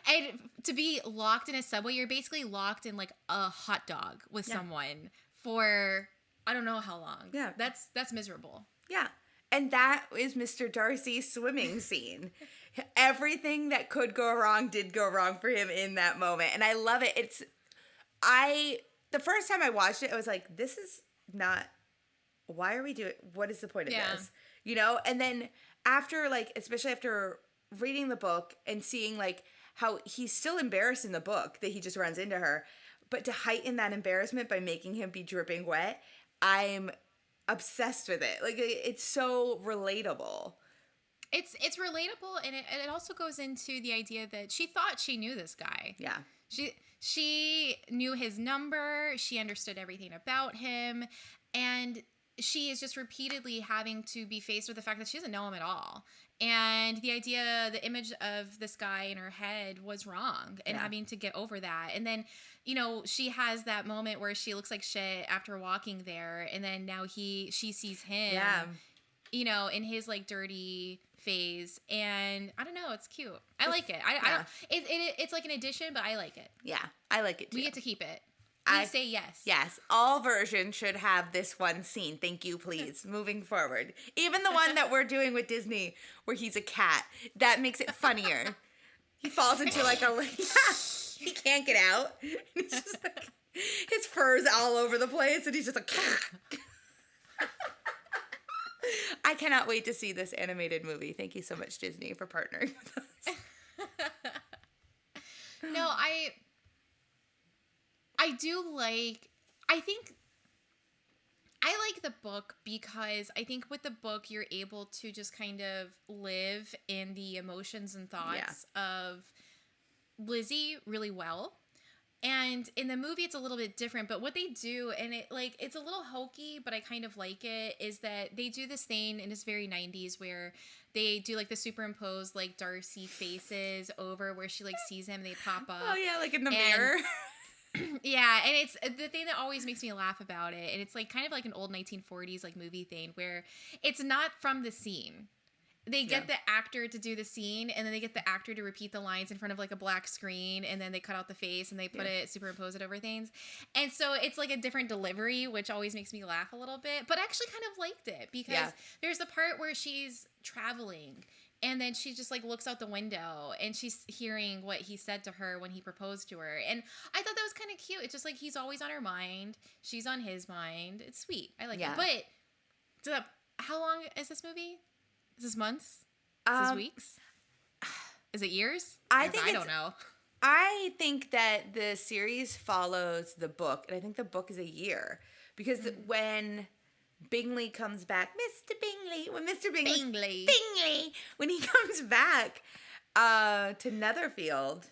And to be locked in a subway, you're basically locked in like a hot dog with someone for I don't know how long. Yeah. That's miserable. Yeah. And that is Mr. Darcy's swimming scene. Everything that could go wrong did go wrong for him in that moment. And I love it. The first time I watched it, I was like, this is not, why are we doing, what is the point of this? You know? And then after, like, especially after reading the book and seeing, like, how he's still embarrassed in the book that he just runs into her, but to heighten that embarrassment by making him be dripping wet, I'm obsessed with it. Like, it's so relatable. It's relatable, and it also goes into the idea that she thought she knew this guy. Yeah. She knew his number, she understood everything about him, and she is just repeatedly having to be faced with the fact that she doesn't know him at all. And the image of this guy in her head was wrong, and having to get over that. And then, she has that moment where she looks like shit after walking there, and then now she sees him, in his like dirty phase, and I don't know, it's cute. I like it. I don't. It's like an addition, but I like it. Yeah, I like it too. We get to keep it. I say yes. Yes, all versions should have this one scene. Thank you, please. Moving forward. Even the one that we're doing with Disney where he's a cat, that makes it funnier. He falls into like a he can't get out. It's just like his fur's all over the place and he's just like I cannot wait to see this animated movie. Thank you so much, Disney, for partnering with us. No, I like the book because I think with the book you're able to just kind of live in the emotions and thoughts of Lizzie really well. And in the movie it's a little bit different, but what they do, and it's a little hokey, but I kind of like it, is that they do this thing, and it's very 90s, where they do like the superimposed like Darcy faces over where she like sees him and they pop up. Oh yeah, like in the mirror. Yeah, and it's the thing that always makes me laugh about it, and it's like kind of like an old 1940s like movie thing where it's not from the scene. They get the actor to do the scene, and then they get the actor to repeat the lines in front of like a black screen, and then they cut out the face and they put it, superimpose it over things. And so it's like a different delivery, which always makes me laugh a little bit, but I actually kind of liked it because there's the part where she's traveling, and then she just like looks out the window and she's hearing what he said to her when he proposed to her. And I thought that was kind of cute. It's just like he's always on her mind. She's on his mind. It's sweet. I like it. But how long is this movie? Is this months? Is this weeks? Is it years? I don't know. I think that the series follows the book, and I think the book is a year. Because when Bingley comes back, when he comes back to Netherfield,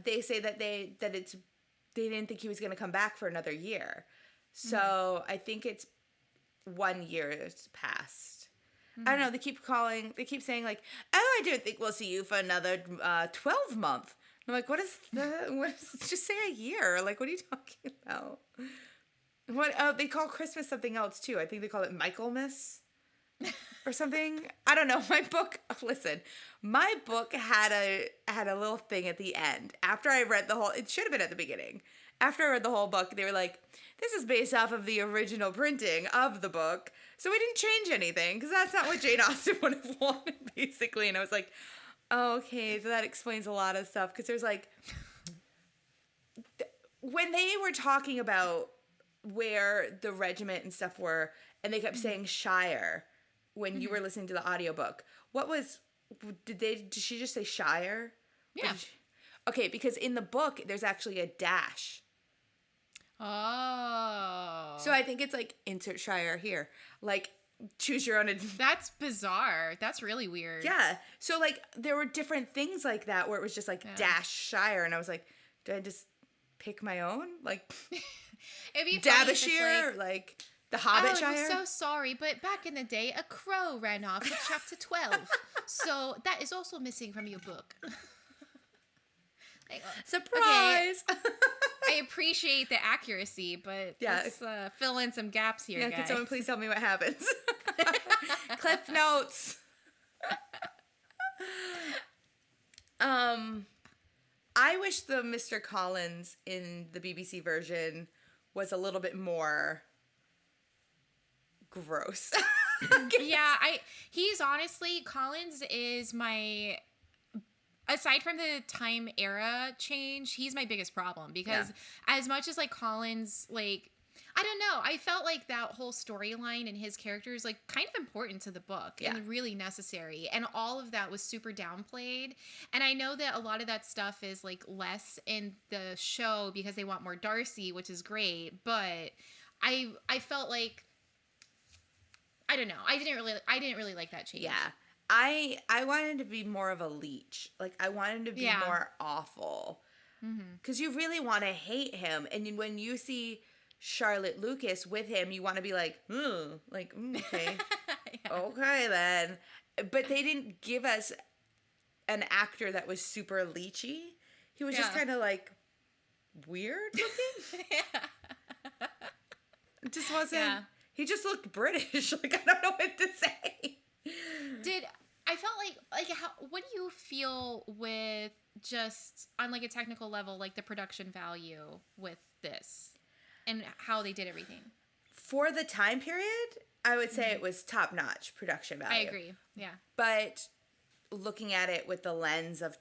they say that they didn't think he was going to come back for another year. So I think it's 1 year's passed. I don't know. They keep saying like, oh, I don't think we'll see you for another 12 month. I'm like, what is that? Just say a year. Like, what are you talking about? What they call Christmas something else too. I think they call it Michaelmas or something. I don't know. My book had a little thing at the end. After I read the whole, it should have been at the beginning. After I read the whole book, they were like, this is based off of the original printing of the book. So we didn't change anything because that's not what Jane Austen would have wanted, basically. And I was like, oh, okay, so that explains a lot of stuff. Because there's like, when they were talking about where the regiment and stuff were, and they kept saying Shire when you were listening to the audiobook, did she just say Shire? Yeah. Okay, because in the book, there's actually a dash. Oh. So I think it's like insert Shire here. Like choose your own. That's bizarre. That's really weird. Yeah. So like there were different things like that where it was just like dash Shire. And I was like, did I just pick my own? Like Davishire? Like the Hobbit Shire? I'm so sorry, but back in the day, a crow ran off with chapter 12. So that is also missing from your book. Like, surprise! Okay, I appreciate the accuracy, but let's fill in some gaps here, guys. Can someone please tell me what happens? Cliff notes. I wish the Mr. Collins in the BBC version was a little bit more gross. He's honestly, Collins is my... Aside from the time era change, he's my biggest problem because as much as like Collins, like, I don't know, I felt like that whole storyline and his character is like kind of important to the book and really necessary. And all of that was super downplayed. And I know that a lot of that stuff is like less in the show because they want more Darcy, which is great. But I felt like, I don't know, I didn't really like that change. Yeah. I wanted to be more of a leech. Like, I wanted to be more awful. Because you really want to hate him. And when you see Charlotte Lucas with him, you want to be like, okay. Okay, then. But they didn't give us an actor that was super leechy. He was just kind of like weird looking. It just wasn't. He just looked British. Like, I don't know what to say. I felt like how, what do you feel with just on like a technical level, like the production value with this and how they did everything? For the time period, I would say it was top-notch production value. I agree. Yeah. But looking at it with the lens of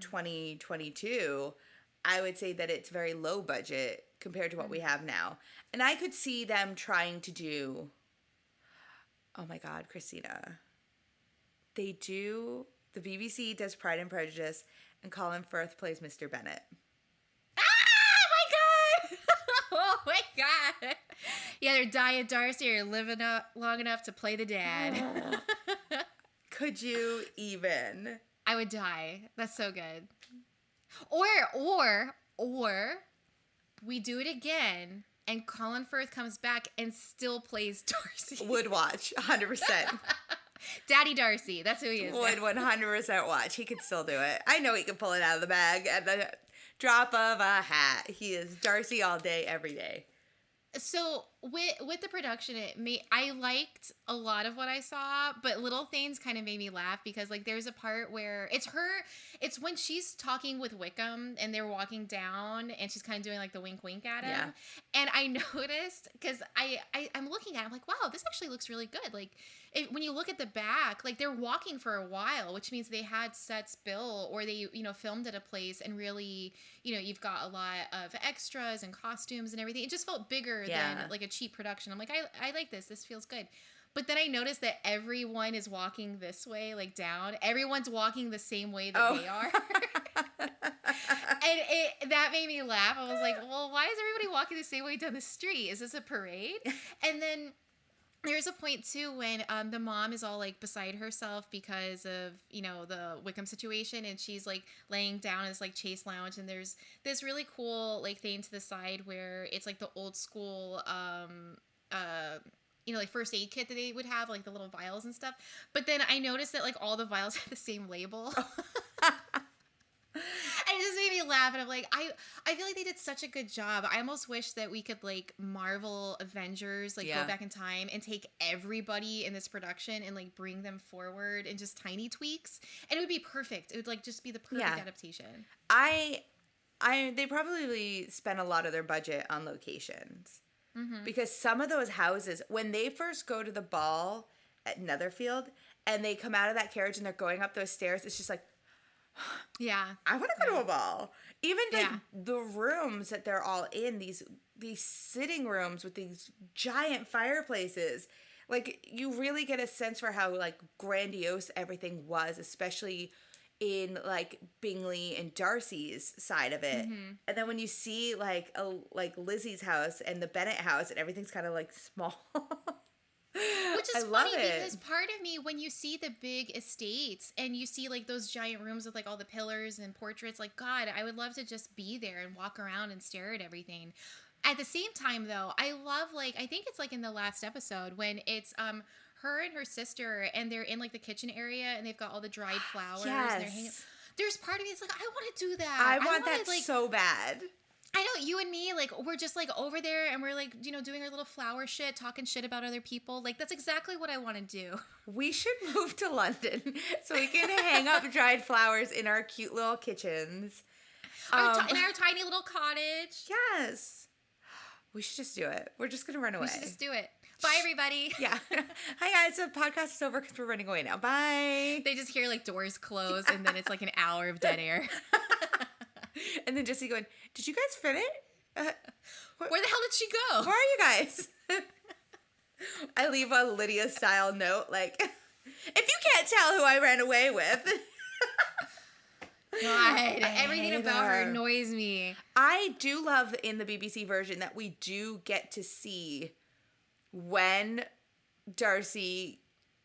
2022, I would say that it's very low budget compared to what we have now. And I could see them trying to do, oh my God, Kristina. The BBC does Pride and Prejudice, and Colin Firth plays Mr. Bennet. Oh my God. You either die a Darcy or you're living up long enough to play the dad. Could you even? I would die. That's so good. Or we do it again and Colin Firth comes back and still plays Darcy. Would watch, 100%. Daddy Darcy. That's who he is. Would 100% watch. He could still do it. I know he can pull it out of the bag at the drop of a hat. He is Darcy all day, every day. So with the production, I liked a lot of what I saw, but little things kind of made me laugh because like there's a part where it's when she's talking with Wickham and they're walking down and she's kind of doing like the wink wink at him. Yeah. And I noticed because I'm looking at it, I'm like, wow, this actually looks really good. Like when you look at the back, like they're walking for a while, which means they had sets built or they, filmed at a place and really, you've got a lot of extras and costumes and everything. It just felt bigger than like a cheap production. I'm like, I like this. This feels good. But then I noticed that everyone is walking this way, like down. Everyone's walking the same way that they are. And that made me laugh. I was like, well, why is everybody walking the same way down the street? Is this a parade? And then there's a point too when the mom is all like beside herself because of the Wickham situation, and she's like laying down in this like chase lounge, and there's this really cool like thing to the side where it's like the old school like first aid kit that they would have, like the little vials and stuff. But then I noticed that like all the vials had the same label. And it just made me laugh, and I'm like, I feel like they did such a good job. I almost wish that we could like Marvel Avengers, like go back in time and take everybody in this production and like bring them forward and just tiny tweaks, and it would be perfect. It would like just be the perfect adaptation. They probably spent a lot of their budget on locations because some of those houses, when they first go to the ball at Netherfield and they come out of that carriage and they're going up those stairs, it's just like, I want to go to a ball. Even like the rooms that they're all in, these sitting rooms with these giant fireplaces, like you really get a sense for how like grandiose everything was, especially in like Bingley and Darcy's side of it. And then when you see like Lizzie's house and the Bennet house and everything's kind of like small. Which is funny because part of me, when you see the big estates and you see like those giant rooms with like all the pillars and portraits, like God, I would love to just be there and walk around and stare at everything. At the same time though, I love like, I think it's like in the last episode when it's her and her sister and they're in like the kitchen area and they've got all the dried flowers and they're hanging. There's part of me that's like, I want to do that. I want that like, so bad. I know, you and me, like, we're just, like, over there, and we're, like, doing our little flower shit, talking shit about other people. Like, that's exactly what I want to do. We should move to London so we can hang up dried flowers in our cute little kitchens. In our tiny little cottage. Yes. We should just do it. We're just going to run away. We should just do it. Bye, everybody. Yeah. Hi, guys. The podcast is over because we're running away now. Bye. They just hear, like, doors close, and then it's, like, an hour of dead air. And then Jesse going, did you guys fit it? Where the hell did she go? Where are you guys? I leave a Lydia style note like, if you can't tell who I ran away with. God, everything about her annoys me. I do love in the BBC version that we do get to see when Darcy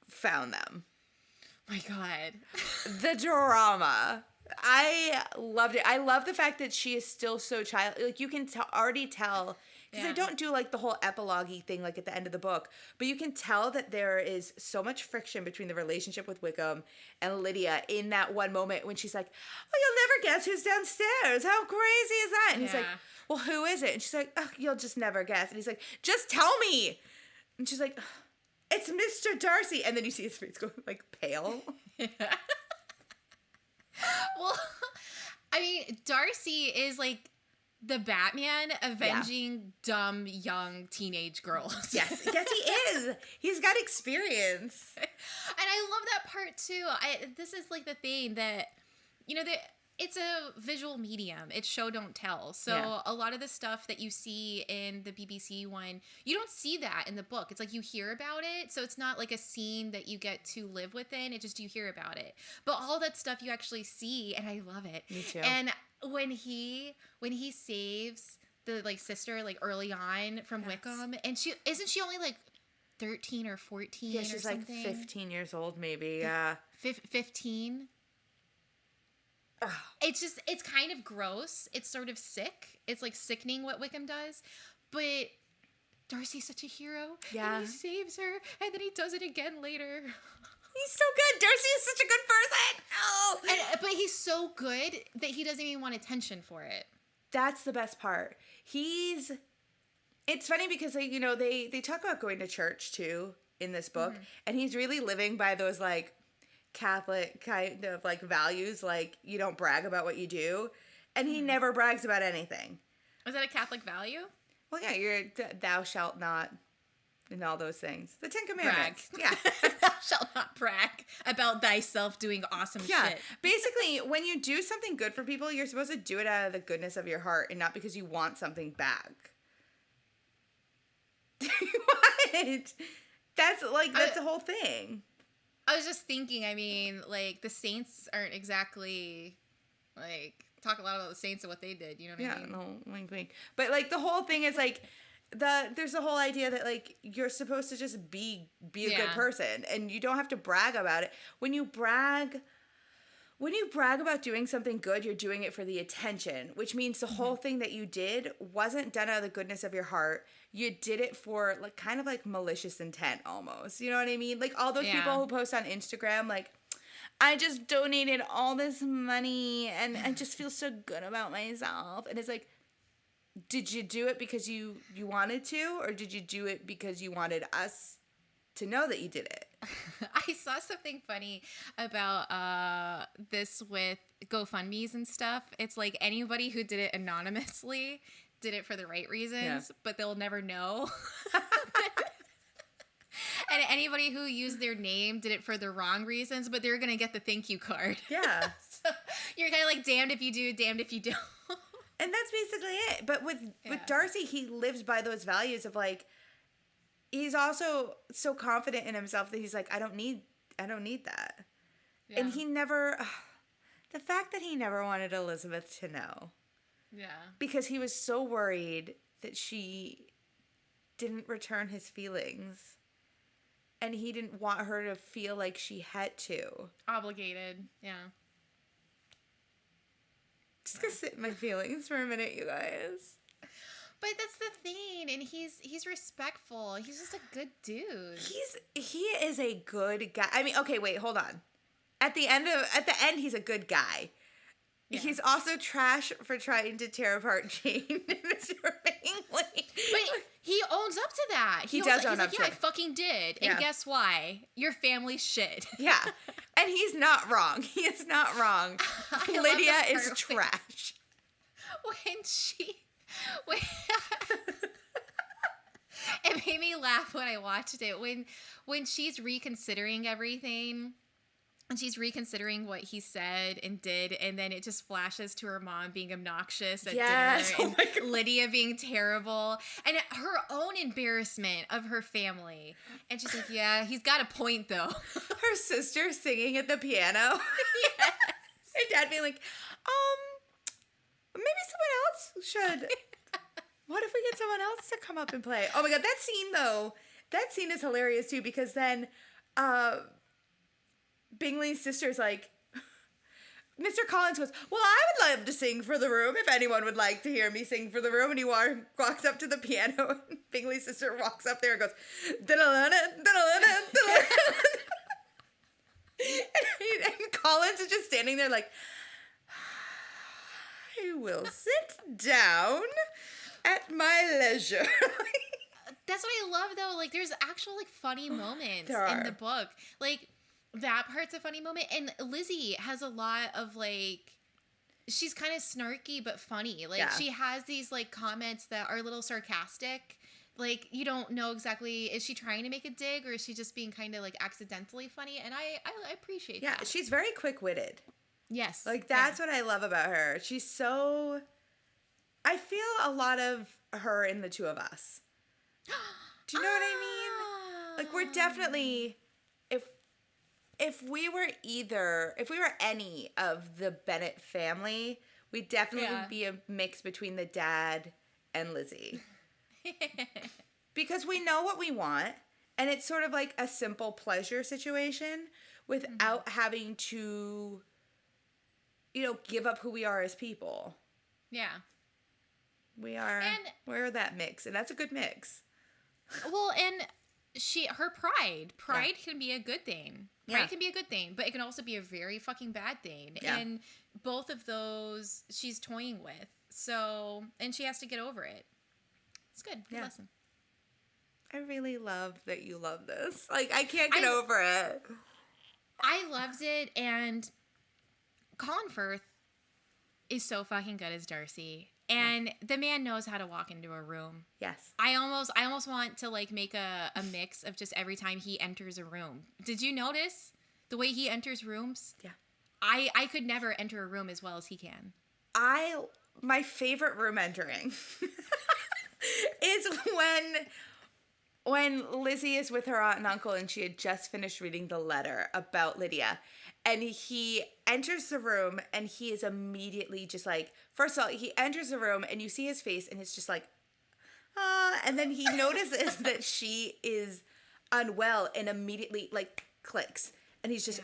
found them. My God. The drama. I loved it. I love the fact that she is still so child. Like, you can already tell, because they don't do like the whole epilogue-y thing like at the end of the book, but you can tell that there is so much friction between the relationship with Wickham and Lydia in that one moment when she's like, "Oh, you'll never guess who's downstairs. How crazy is that?" And he's like, "Well, who is it?" And she's like, "Oh, you'll just never guess." And he's like, "Just tell me." And she's like, "It's Mr. Darcy." And then you see his face go like pale. Well, I mean, Darcy is like the Batman avenging dumb young teenage girls. Yes, he is. He's got experience. And I love that part too. This is like the thing that, you know, it's a visual medium. It's show don't tell. So a lot of the stuff that you see in the BBC one, you don't see that in the book. It's like you hear about it. So it's not like a scene that you get to live within. It just, you hear about it. But all that stuff you actually see, and I love it. Me too. And when he saves the like sister like early on from Wickham, and she only like 13 or 14 Yeah, or she's something? like 15 years old maybe. Yeah. 15. It's kind of gross. It's sort of sick. It's like sickening what Wickham does. But Darcy's such a hero. Yeah. And he saves her. And then he does it again later. He's so good. Darcy is such a good person. Oh. But he's so good that he doesn't even want attention for it. That's the best part. It's funny because they talk about going to church too in this book. Mm-hmm. And he's really living by those like Catholic kind of like values, like you don't brag about what you do, and he never brags about anything. Is that a Catholic value? Well, yeah, you're thou shalt not, and all those things. The 10 Commandments. Brag. Yeah. Thou shalt not brag about thyself doing awesome shit. Basically, when you do something good for people, you're supposed to do it out of the goodness of your heart and not because you want something back. What? That's the whole thing. I was just thinking, I mean, like, the saints aren't exactly, like, talk a lot about the saints and what they did, you know what I mean? Yeah, no, wink, wink. But, like, the whole thing is, like, there's the whole idea that, like, you're supposed to just be a good person, and you don't have to brag about it. When you brag about doing something good, you're doing it for the attention, which means the whole thing that you did wasn't done out of the goodness of your heart. You did it for like kind of like malicious intent almost. You know what I mean? Like all those people who post on Instagram like, I just donated all this money and I just feel so good about myself. And it's like, did you do it because you wanted to, or did you do it because you wanted us to know that you did it? I saw something funny about this with GoFundMes and stuff. It's like anybody who did it anonymously did it for the right reasons, but they'll never know. And anybody who used their name did it for the wrong reasons, but they're going to get the thank you card. Yeah. So you're kind of like damned if you do, damned if you don't. And that's basically it. But with Darcy, he lives by those values of like, he's also so confident in himself that he's like, I don't need that. Yeah. And he never, the fact that he never wanted Elizabeth to know. Yeah. Because he was so worried that she didn't return his feelings. And he didn't want her to feel like she had to. Obligated, yeah. Just gonna sit in my feelings for a minute, you guys. But that's the thing, and he's respectful. He's just a good dude. He is a good guy. I mean, okay, wait, hold on. At the end, he's a good guy. Yeah. He's also trash for trying to tear apart Jane and Mr. Bingley. But he owns up to that. He does own up to it. Yeah, I fucking did. And guess why? Your family's shit. Yeah. And he's not wrong. He is not wrong. Lydia is trash. It made me laugh when I watched it. When she's reconsidering everything, and she's reconsidering what he said and did, and then it just flashes to her mom being obnoxious at dinner, and Lydia being terrible, and her own embarrassment of her family. And she's like, yeah, he's got a point, though. Her sister singing at the piano. Yes. And Dad being like, maybe someone else should. What if we get someone else to come up and play? Oh my God, that scene is hilarious too, because then Bingley's sister's like, Mr. Collins goes, well, I would love to sing for the room if anyone would like to hear me sing for the room. And he walks up to the piano, and Bingley's sister walks up there and goes, da-da-da-da, da-da-da-da, da-da-da-da. And Collins is just standing there like, I will sit down at my leisure. That's what I love, though. Like, there's actual, like, funny moments in the book. Like, that part's a funny moment. And Lizzie has a lot of, like, she's kind of snarky but funny. Like, she has these, like, comments that are a little sarcastic. Like, you don't know exactly, is she trying to make a dig or is she just being kind of, like, accidentally funny? And I appreciate that. Yeah, she's very quick-witted. Yes. Like, that's what I love about her. She's so... I feel a lot of her in The Two of Us. Do you know what I mean? Like, we're definitely... If we were any of the Bennet family, we'd definitely be a mix between the dad and Lizzie. Because we know what we want, and it's sort of like a simple pleasure situation without having to, give up who we are as people. Yeah. We're that mix, and that's a good mix. Well, and her pride can be a good thing. Pride can be a good thing, but it can also be a very fucking bad thing. Yeah. And both of those she's toying with. So, and she has to get over it. It's good. Good lesson. I really love that you love this. Like, I can't get over it. I loved it, and Colin Firth is so fucking good as Darcy. And the man knows how to walk into a room. Yes. I almost want to, like, make a mix of just every time he enters a room. Did you notice the way he enters rooms? Yeah. I could never enter a room as well as he can. My favorite room entering is when Lizzie is with her aunt and uncle and she had just finished reading the letter about Lydia. And he enters the room and he is immediately just like, first of all, he enters the room and you see his face and it's just like, and then he notices that she is unwell and immediately like clicks. And he's just,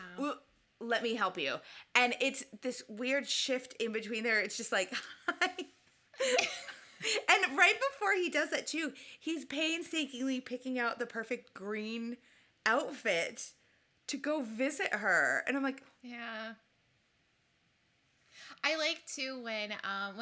let me help you. And it's this weird shift in between there. It's just like, hi. And right before he does that too, he's painstakingly picking out the perfect green outfit to go visit her. And I'm like, yeah. I like too when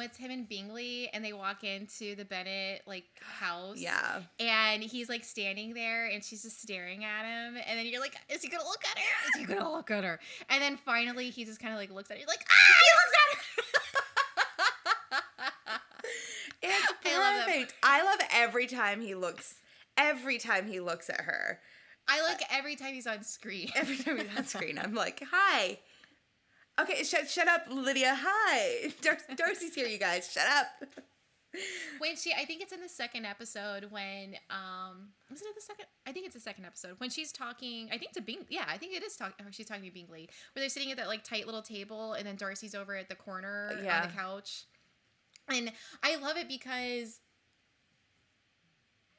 it's him and Bingley and they walk into the Bennet like house. Yeah. And he's like standing there and she's just staring at him. And then you're like, is he gonna look at her? Is he gonna look at her? And then finally he just kind of like looks at her. You're like, he looks at her. It's perfect. I love every time he looks at her. I like every time he's on screen. Every time he's on screen, I'm like, hi. Okay, shut up, Lydia. Hi. Darcy's here, you guys. Shut up. When I think it's in the second episode when, was it the second? I think it's the second episode when she's talking, I think to Bingley. Yeah, I think it is she's talking to Bingley. Where they're sitting at that like tight little table and then Darcy's over at the corner on the couch. And I love it because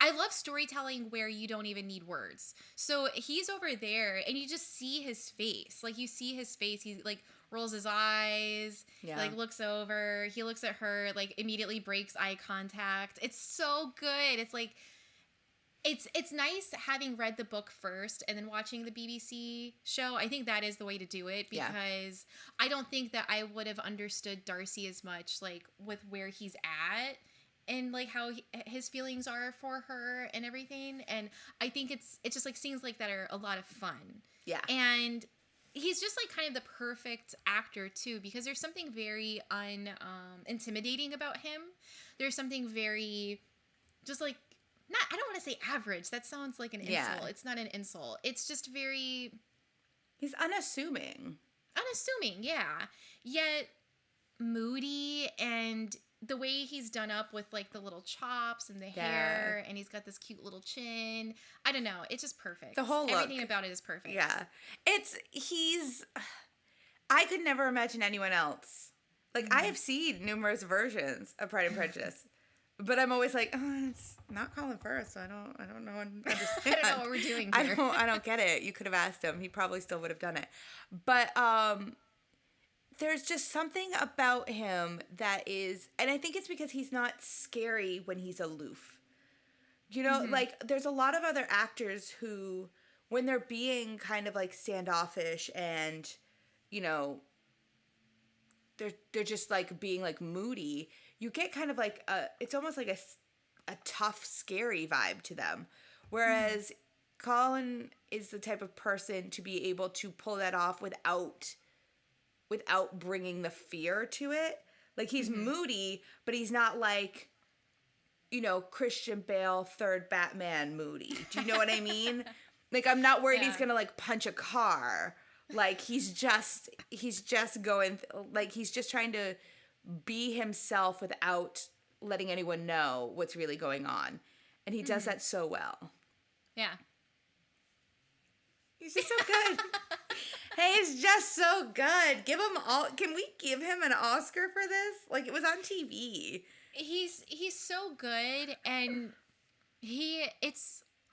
I love storytelling where you don't even need words. So he's over there and you just see his face. Like you see his face. He like rolls his eyes, like looks over. He looks at her, like immediately breaks eye contact. It's so good. It's like, it's nice having read the book first and then watching the BBC show. I think that is the way to do it because I don't think that I would have understood Darcy as much, like with where he's at and like how his feelings are for her and everything. And I think it's just like scenes like that are a lot of fun. Yeah. And he's just like kind of the perfect actor too, because there's something very intimidating about him. There's something very just like, I don't want to say average. That sounds like an insult. It's not an insult. It's just very... He's unassuming. Unassuming, yeah. Yet moody, and the way he's done up with like the little chops and the hair, and he's got this cute little chin. I don't know. It's just perfect. The whole look. Everything about it is perfect. Yeah. I could never imagine anyone else. Like, I have seen numerous versions of Pride and Prejudice. But I'm always like, oh, it's not Colin Firth, so I don't know and understand. I don't know what we're doing here. I don't get it. You could have asked him. He probably still would have done it. But there's just something about him that is, and I think it's because he's not scary when he's aloof. You know, like there's a lot of other actors who, when they're being kind of like standoffish and, you know, they're just like being like moody, you get kind of like it's almost like a tough, scary vibe to them. Whereas Colin is the type of person to be able to pull that off without bringing the fear to it. Like he's moody, but he's not like, you know, Christian Bale, third Batman moody. Do you know what I mean? Like I'm not worried he's gonna like punch a car. Like he's just going, like he's just trying to be himself without letting anyone know what's really going on. And he does that so well. Yeah. He's just so good. Hey, he's just so good. Give him all. Can we give him an Oscar for this? Like it was on TV. He's so good, and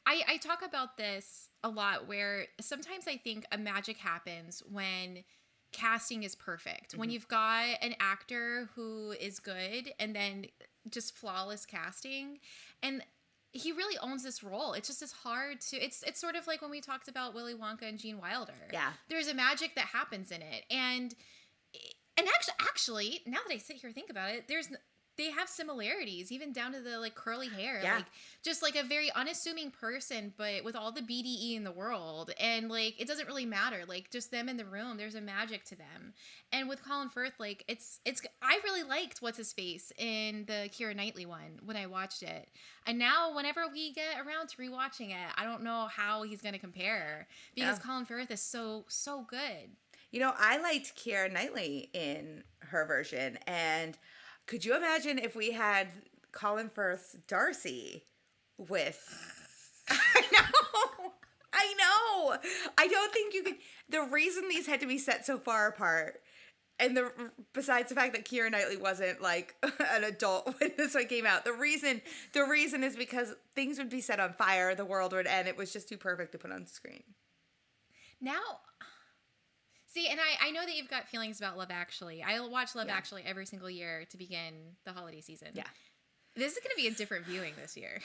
I talk about this a lot, where sometimes I think a magic happens when casting is perfect. When you've got an actor who is good and then just flawless casting, and he really owns this role. It's just as hard to, it's sort of like when we talked about Willy Wonka and Gene Wilder. Yeah. There's a magic that happens in it. And actually, now that I sit here and think about it, they have similarities, even down to the like curly hair. Yeah. Like just like a very unassuming person, but with all the BDE in the world. And like it doesn't really matter. Like just them in the room, there's a magic to them. And with Colin Firth, like it's I really liked What's His Face in the Keira Knightley one when I watched it. And now whenever we get around to rewatching it, I don't know how he's gonna compare, because Colin Firth is so good. You know, I liked Keira Knightley in her version, and could you imagine if we had Colin Firth's Darcy with... I know. I don't think you could... The reason these had to be set so far apart, and besides the fact that Keira Knightley wasn't like an adult when this one came out, the reason is because things would be set on fire, the world would end. It was just too perfect to put on screen. Now... See, and I know that you've got feelings about Love Actually. I watch Love Actually every single year to begin the holiday season. Yeah. This is going to be a different viewing this year.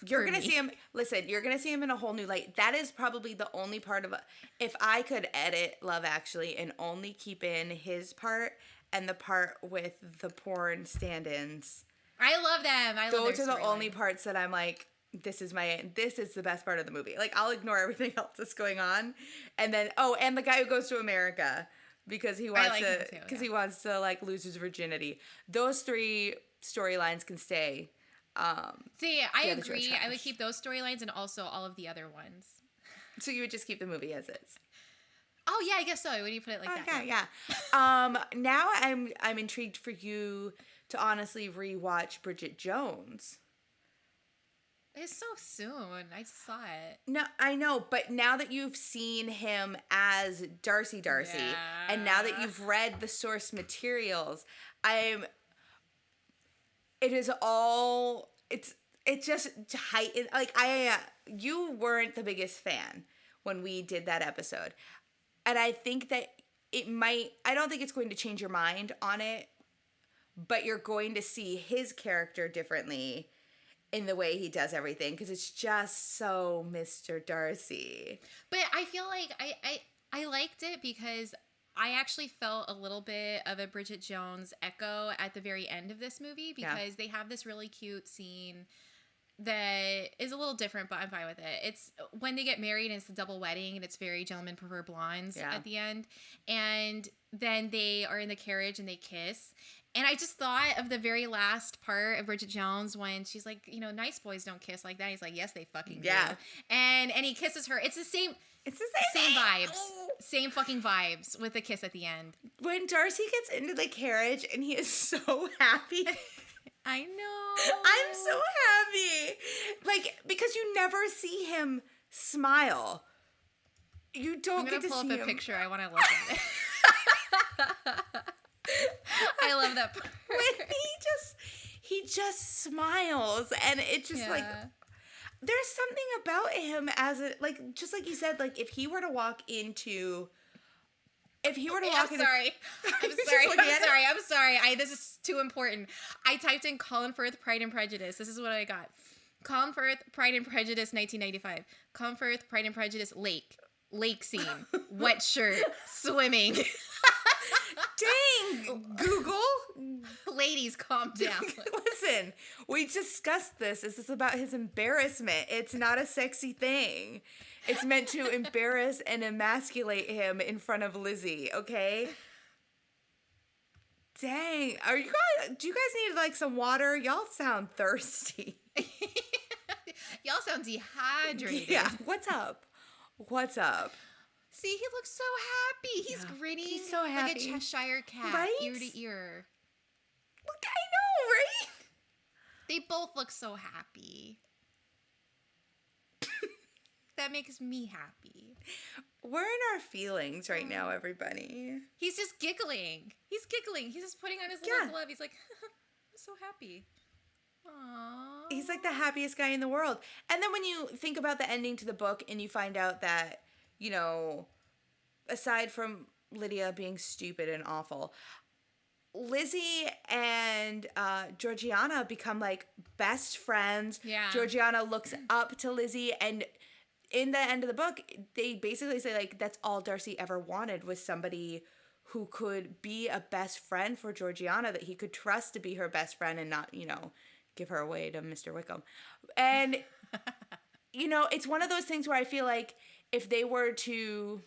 You're going to see him, listen, you're going to see him in a whole new light. That is probably the only part of if I could edit Love Actually and only keep in his part and the part with the porn stand-ins. I love them. Those are the only parts that I'm like, this is the best part of the movie. Like, I'll ignore everything else that's going on. And then, and the guy who goes to America because he wants he wants to like lose his virginity. Those three storylines can stay. See, I agree. I would keep those storylines and also all of the other ones. So you would just keep the movie as is. Oh yeah, I guess so. When you put it like that. Okay, yeah. Now I'm intrigued for you to honestly rewatch Bridget Jones. It's so soon. I just saw it. No, I know, but now that you've seen him as Darcy, and now that you've read the source materials, it just heightened. Like you weren't the biggest fan when we did that episode, and I think that I don't think it's going to change your mind on it, but you're going to see his character differently in the way he does everything, because it's just so Mr. Darcy. But I feel like I liked it because I actually felt a little bit of a Bridget Jones echo at the very end of this movie, because they have this really cute scene that is a little different, but I'm fine with it. It's when they get married and it's the double wedding, and it's very Gentlemen Prefer Blondes at the end. And then they are in the carriage and they kiss. And I just thought of the very last part of Bridget Jones when she's like, you know, nice boys don't kiss like that. He's like, yes, they fucking do. And he kisses her. It's the same. It's the same vibes. Same fucking vibes with the kiss at the end. When Darcy gets into the carriage and he is so happy. I know. I'm so happy. Like, because you never see him smile. You don't get to see him. I'm going to pull up a picture. I want to look at it. I love that part. When he just smiles, and it just like there's something about him as a like just like you said, like if he were to walk into I'm sorry. I'm sorry. This is too important. I typed in Colin Firth, Pride and Prejudice. This is what I got. Colin Firth, Pride and Prejudice, 1995. Colin Firth, Pride and Prejudice, lake scene, wet shirt, swimming. Dang, Google. Ladies, calm down. Listen, we discussed this. This is about his embarrassment. It's not a sexy thing. It's meant to embarrass and emasculate him in front of Lizzie, okay? Dang. Do you guys need like some water? Y'all sound thirsty. Y'all sound dehydrated. Yeah, what's up? See, he looks so happy. He's grinning. He's so happy. Like a Cheshire cat, right? ear to ear. Look, I know, right? They both look so happy. That makes me happy. We're in our feelings right now, everybody. He's just giggling. He's just putting on his little glove. He's like, I'm so happy. Aww. He's like the happiest guy in the world. And then when you think about the ending to the book and you find out that, you know, aside from Lydia being stupid and awful, Lizzie and Georgiana become like best friends. Yeah. Georgiana looks up to Lizzie, and in the end of the book, they basically say like that's all Darcy ever wanted was somebody who could be a best friend for Georgiana, that he could trust to be her best friend and not, you know, give her away to Mr. Wickham. And you know, it's one of those things where I feel like if they were to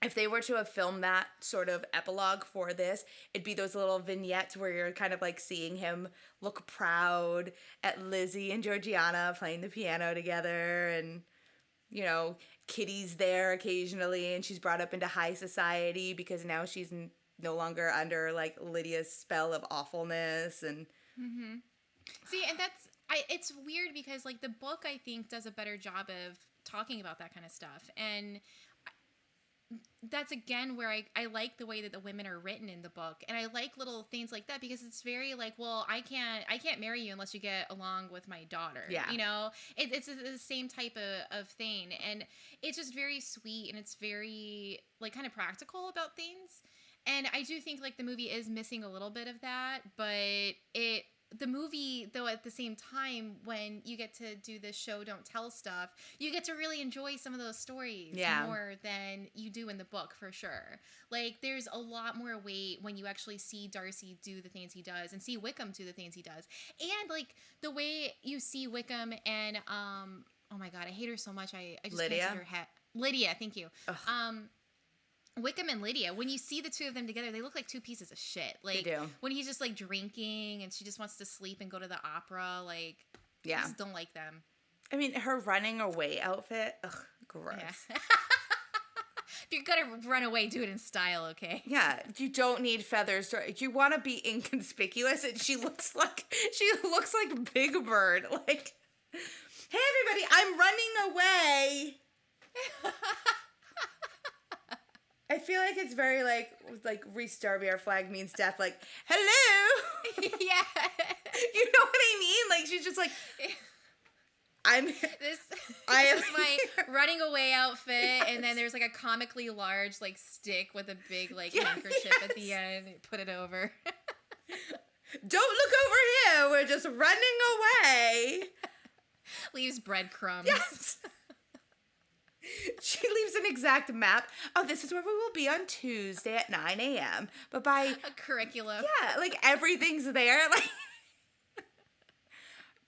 have filmed that sort of epilogue for this, it'd be those little vignettes where you're kind of like seeing him look proud at Lizzie and Georgiana playing the piano together, and, you know, Kitty's there occasionally, and she's brought up into high society because now she's no longer under like Lydia's spell of awfulness. And see, and it's weird because like the book I think does a better job of talking about that kind of stuff, and that's again where I like the way that the women are written in the book, and I like little things like that because it's very like, well, I can't marry you unless you get along with my daughter. Yeah, you know, it's the same type of thing, and it's just very sweet, and it's very like kind of practical about things. And I do think like the movie is missing a little bit of that, but the movie, though, at the same time, when you get to do this show don't tell stuff, you get to really enjoy some of those stories more than you do in the book, for sure. Like, there's a lot more weight when you actually see Darcy do the things he does and see Wickham do the things he does. And, like, the way you see Wickham and, oh my God, I hate her so much. I just Lydia? can't see her head. Lydia, thank you. Ugh. Wickham and Lydia, when you see the two of them together, they look like two pieces of shit. Like, they do. When he's just, like, drinking and she just wants to sleep and go to the opera, like, I just don't like them. I mean, her running away outfit, ugh, gross. Yeah. If you're gonna run away, do it in style, okay? Yeah, you don't need feathers. You want to be inconspicuous, and she looks like Big Bird. Like, hey, everybody, I'm running away. I feel like it's very like Restart Our Flag Means Death. Like, hello. Yeah. You know what I mean? Like, she's just like, This is my running away outfit, and then there's like a comically large like stick with a big like handkerchief at the end. Put it over. Don't look over here. We're just running away. Leaves breadcrumbs. Yes. She leaves an exact map. Oh, this is where we will be on Tuesday at 9 a.m. But by a curriculum. Yeah, like everything's there. Like,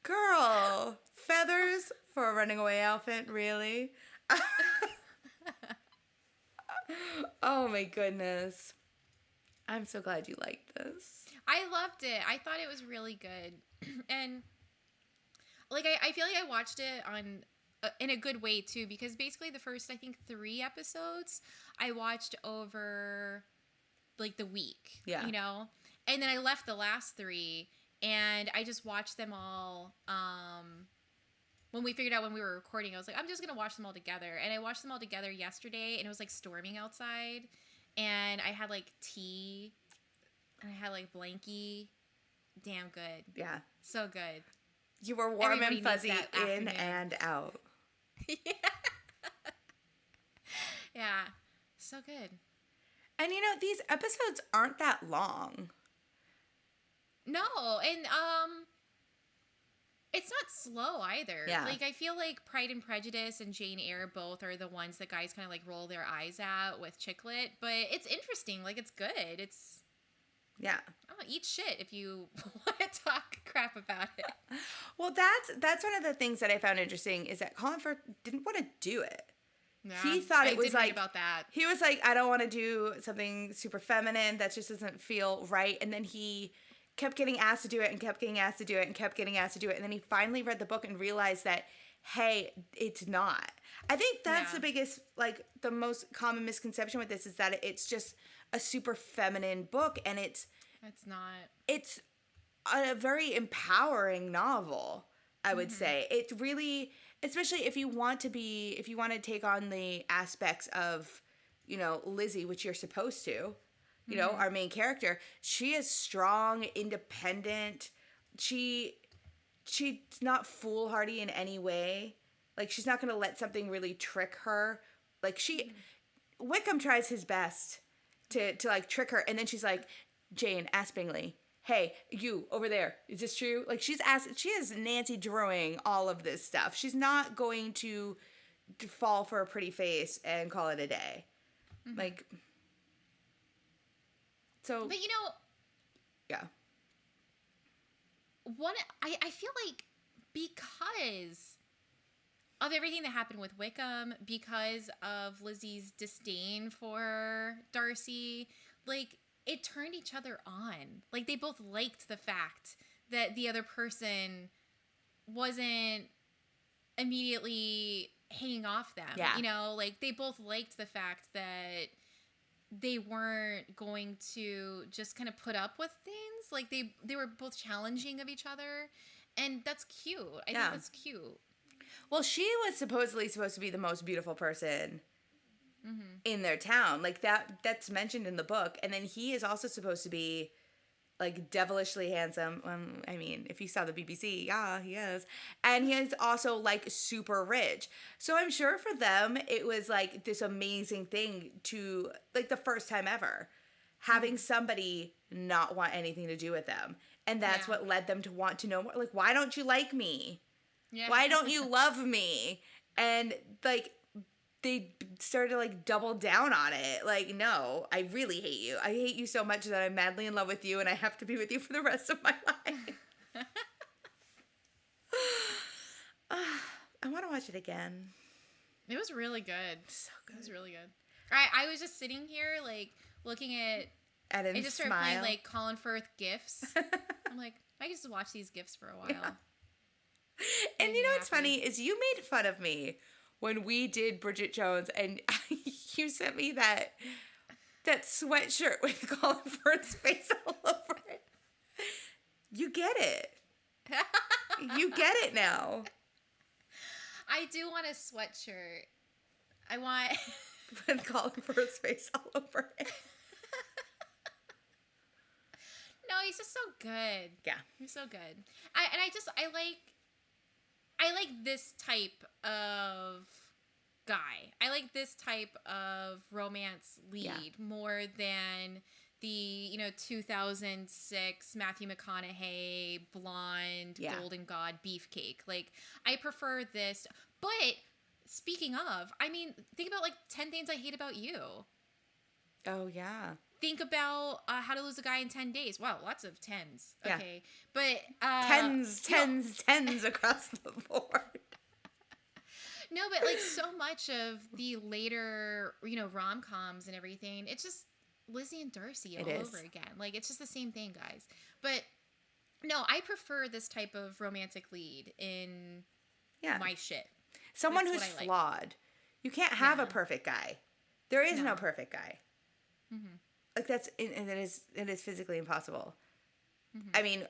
girl, feathers for a running away outfit, really? Oh my goodness. I'm so glad you liked this. I loved it. I thought it was really good. And like I feel like I watched it on in a good way too, because basically the first, I think, 3 episodes I watched over like the week, you know, and then I left the last 3 and I just watched them all. When we figured out when we were recording, I was like, I'm just gonna watch them all together, and I watched them all together yesterday, and it was like storming outside, and I had like tea, and I had like blankie damn good. Yeah. So good. You were warm Everybody and needs fuzzy that in afternoon. and out. Yeah. Yeah. So good. And these episodes aren't that long. No, and it's not slow either. Yeah. Like, I feel like Pride and Prejudice and Jane Eyre both are the ones that guys kind of like roll their eyes at with chick lit, but it's interesting. Like, it's good. It's, Yeah. oh, eat shit if you want to talk crap about it. Well, that's one of the things that I found interesting is that Colin Firth didn't want to do it. Yeah, He thought I it was did read like about that. He was like, I don't want to do something super feminine. That just doesn't feel right. And then he kept getting asked to do it and kept getting asked to do it and kept getting asked to do it. And then he finally read the book and realized that, hey, it's not. I think that's the biggest, like, the most common misconception with this is that it's just a super feminine book, and it's not. It's a very empowering novel, I would say. It really, especially if you want to take on the aspects of, Lizzie, which you're supposed to, our main character, she is strong, independent. She's not foolhardy in any way. Like, she's not going to let something really trick her. Like, Wickham tries his best to like trick her, and then she's like, Jane, ask Bingley. Hey, you over there, is this true? Like, she is Nancy Drewing all of this stuff. She's not going to fall for a pretty face and call it a day. Like, so. But Yeah. I feel like because of everything that happened with Wickham, because of Lizzie's disdain for Darcy, like, it turned each other on. Like, they both liked the fact that the other person wasn't immediately hanging off them. Yeah. Like, they both liked the fact that they weren't going to just kind of put up with things. Like, they were both challenging of each other. And that's cute. I think that's cute. Well, she was supposed to be the most beautiful person in their town. Like, that's mentioned in the book. And then he is also supposed to be, like, devilishly handsome. I mean, if you saw the BBC, yeah, he is. And he is also, like, super rich. So I'm sure for them, it was, like, this amazing thing to, like, the first time ever, having somebody not want anything to do with them. And that's what led them to want to know more. Like, why don't you like me? Yeah. Why don't you love me? And, like, they started to, like, double down on it. Like, no, I really hate you. I hate you so much that I'm madly in love with you and I have to be with you for the rest of my life. I want to watch it again. It was really good. So good. It was really good. I was just sitting here, like, looking at him I just started playing, like, Colin Firth GIFs. I'm like, I can just watch these GIFs for a while. Yeah. And you know what's funny is you made fun of me when we did Bridget Jones, and you sent me that sweatshirt with Colin Firth's face all over it. You get it. You get it now. I do want a sweatshirt. I want with Colin Firth's face all over it. No, he's just so good. Yeah, he's so good. I like this type of guy. I like this type of romance lead more than the 2006 Matthew McConaughey blonde golden god beefcake. Like, I prefer this. But speaking of, I mean, think about, like, 10 Things I Hate About You. Oh yeah. Think about How to Lose a Guy in 10 Days. Wow, lots of tens. Okay. But tens across the board. No, but, like, so much of the later, rom-coms and everything, it's just Lizzie and Darcy all over again. Like, it's just the same thing, guys. But no, I prefer this type of romantic lead in my shit. Someone who's flawed. You can't have a perfect guy. There is no perfect guy. Mm-hmm. Like, it is physically impossible. Mm-hmm. I mean,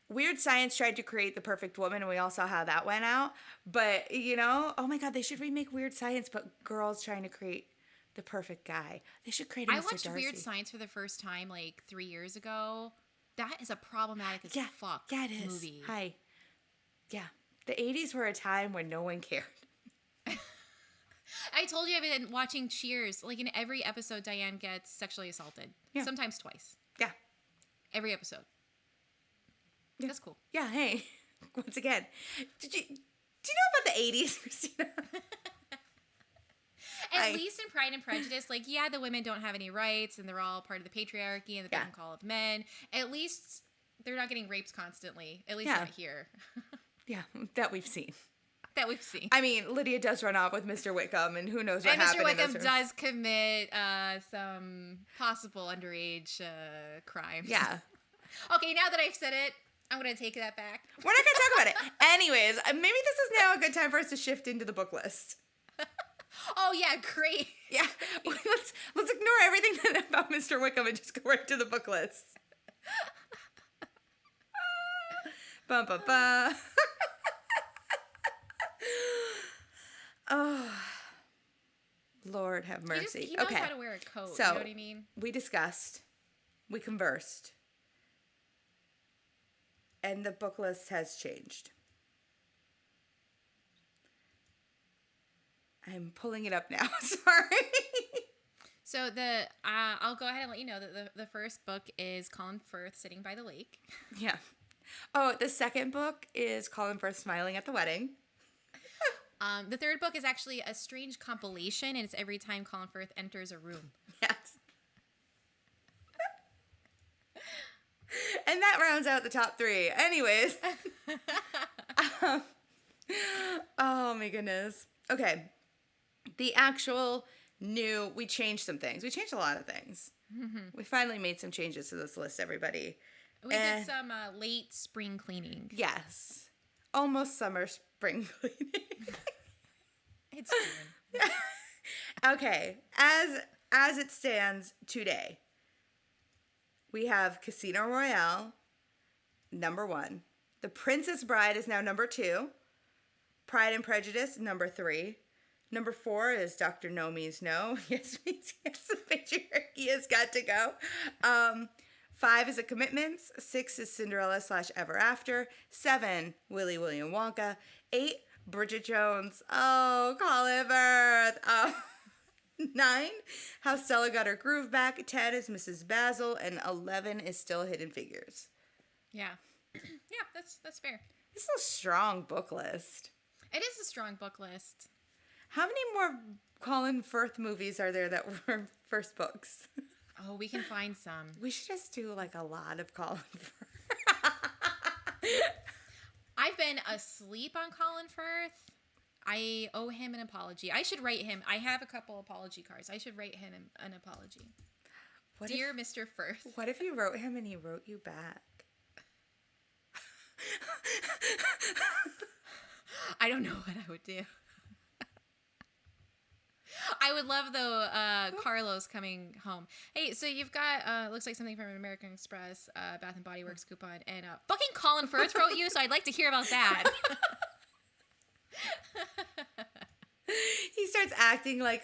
Weird Science tried to create the perfect woman, and we all saw how that went out. But, oh my God, they should remake Weird Science, but girls trying to create the perfect guy. They should create a Mr. Darcy. I watched Weird Science for the first time, like, 3 years ago. That is a problematic as fuck yeah, it is. movie. Hi. Yeah. The 80s were a time when no one cared. I told you I've been watching Cheers. Like in every episode, Diane gets sexually assaulted. Yeah. Sometimes twice. Yeah. Every episode. Yeah. That's cool. Yeah, hey. Once again. Do you know about the 80s, Kristina? At least in Pride and Prejudice, like, yeah, the women don't have any rights and they're all part of the patriarchy and the beck and call of men. At least they're not getting raped constantly. At least not here. Yeah, that we've seen. That we've seen. I mean, Lydia does run off with Mr. Wickham, and who knows what happened. And Mr. Wickham does commit some possible underage crimes. Yeah. Okay, now that I've said it, I'm going to take that back. We're not going to talk about it. Anyways, maybe this is now a good time for us to shift into the book list. Oh, yeah, great. Yeah, let's ignore everything about Mr. Wickham and just go right to the book list. Bum, bum, bum. Oh, Lord have mercy. He knows how to wear a coat, so, you know what I mean? We discussed, we conversed, and the book list has changed. I'm pulling it up now. Sorry. So I'll go ahead and let you know that the first book is Colin Firth, Sitting by the Lake. Yeah. Oh, the second book is Colin Firth, Smiling at the Wedding. The third book is actually a strange compilation, and it's every time Colin Firth enters a room. Yes. And that rounds out the top 3. Anyways. Oh my goodness. Okay. The actual we changed some things. We changed a lot of things. Mm-hmm. We finally made some changes to this list, everybody. We did some late spring cleaning. Yes. Almost summer spring cleaning. It's June. Okay. As it stands today, we have Casino Royale, number 1. The Princess Bride is now number 2. Pride and Prejudice, number 3. Number 4 is Dr. No Means No. Yes means yes. The patriarchy has got to go. 5 is A Commitments. 6 is Cinderella / Ever After. 7, Willy William Wonka. 8, Bridget Jones. Oh, Colin Firth. 9, How Stella Got Her Groove Back. 10 is Mrs. Basil. And 11 is Still Hidden Figures. Yeah. Yeah, that's fair. This is a strong book list. It is a strong book list. How many more Colin Firth movies are there that were first books? Oh, we can find some. We should just do like a lot of Colin Firth. I've been asleep on Colin Firth. I owe him an apology. I should write him. I have a couple apology cards. I should write him an apology. Dear Mr. Firth. What if you wrote him and he wrote you back? I don't know what I would do. I would love, though, Carlos coming home. Hey, so you've got, looks like something from American Express, Bath and Body Works coupon, and fucking Colin Firth wrote you, so I'd like to hear about that. He starts acting like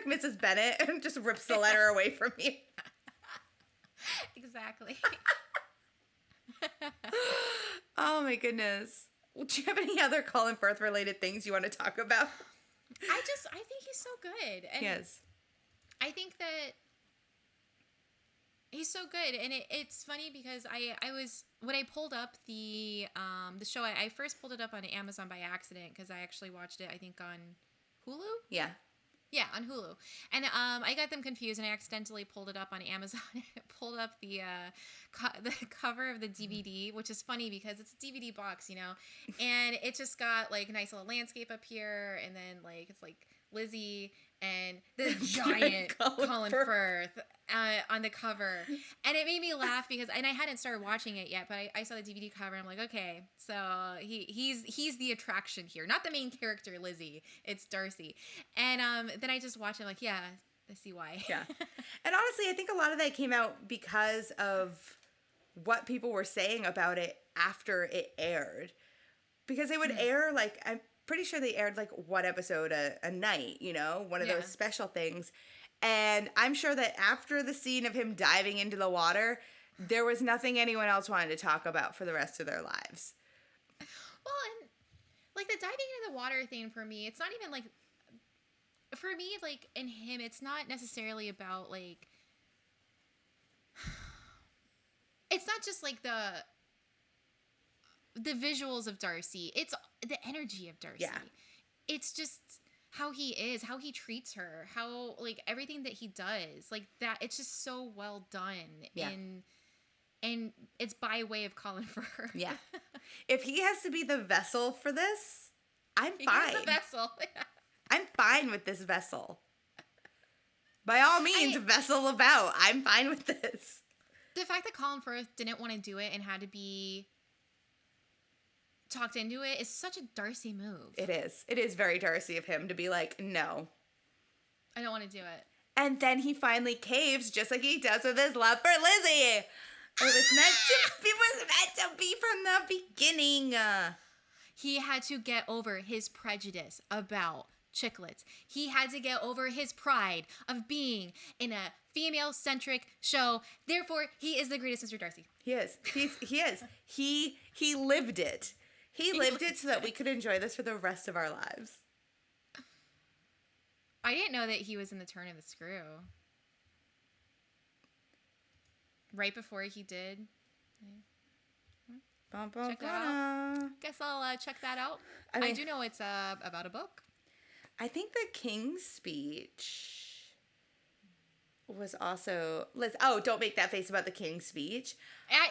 Mrs. Bennett and just rips the letter away from you. Exactly. Oh my goodness. Do you have any other Colin Firth related things you want to talk about? I think he's so good. And yes. I think that he's so good. And it's funny because I was, when I pulled up the show, I first pulled it up on Amazon by accident because I actually watched it, I think, on Hulu? Yeah. Yeah, on Hulu. And I got them confused, and I accidentally pulled it up on Amazon. Pulled up the cover of the DVD, which is funny because it's a DVD box, you know? And it just got, like, a nice little landscape up here, and then, like, it's, like, Lizzie and the giant Colin Firth on the cover. And it made me laugh because, and I hadn't started watching it yet, but I saw the DVD cover and I'm like, okay, so he's the attraction here. Not the main character, Lizzie. It's Darcy. And then I just watched it, like, yeah, I see why. Yeah. And honestly, I think a lot of that came out because of what people were saying about it after it aired. Because it would air, like, I'm pretty sure they aired, like, one episode a night, you know? One of those special things. And I'm sure that after the scene of him diving into the water, there was nothing anyone else wanted to talk about for the rest of their lives. Well, and like the diving into the water thing for me, it's not even like, for me, like in him, it's not necessarily about like, it's not just like the visuals of Darcy. It's the energy of Darcy. Yeah. It's just how he is, how he treats her, how like everything that he does, like that. It's just so well done. Yeah. And it's by way of Colin Firth. Yeah. If he has to be the vessel for this, I'm fine. He's the vessel. I'm fine with this vessel. By all means, vessel about. I'm fine with this. The fact that Colin Firth didn't want to do it and had to be talked into it is such a Darcy move. It is. It is very Darcy of him to be like, no. I don't want to do it. And then he finally caves, just like he does with his love for Lizzie. It was meant to be from the beginning. He had to get over his prejudice about chiclets. He had to get over his pride of being in a female-centric show. Therefore, he is the greatest Mr. Darcy. He is. He is. He lived it. He lived it so that we could enjoy this for the rest of our lives. I didn't know that he was in the Turn of the Screw. Right before he did. Check that out. Guess I'll check that out. I do know it's about a book. I think the King's Speech was also... don't make that face about the King's Speech.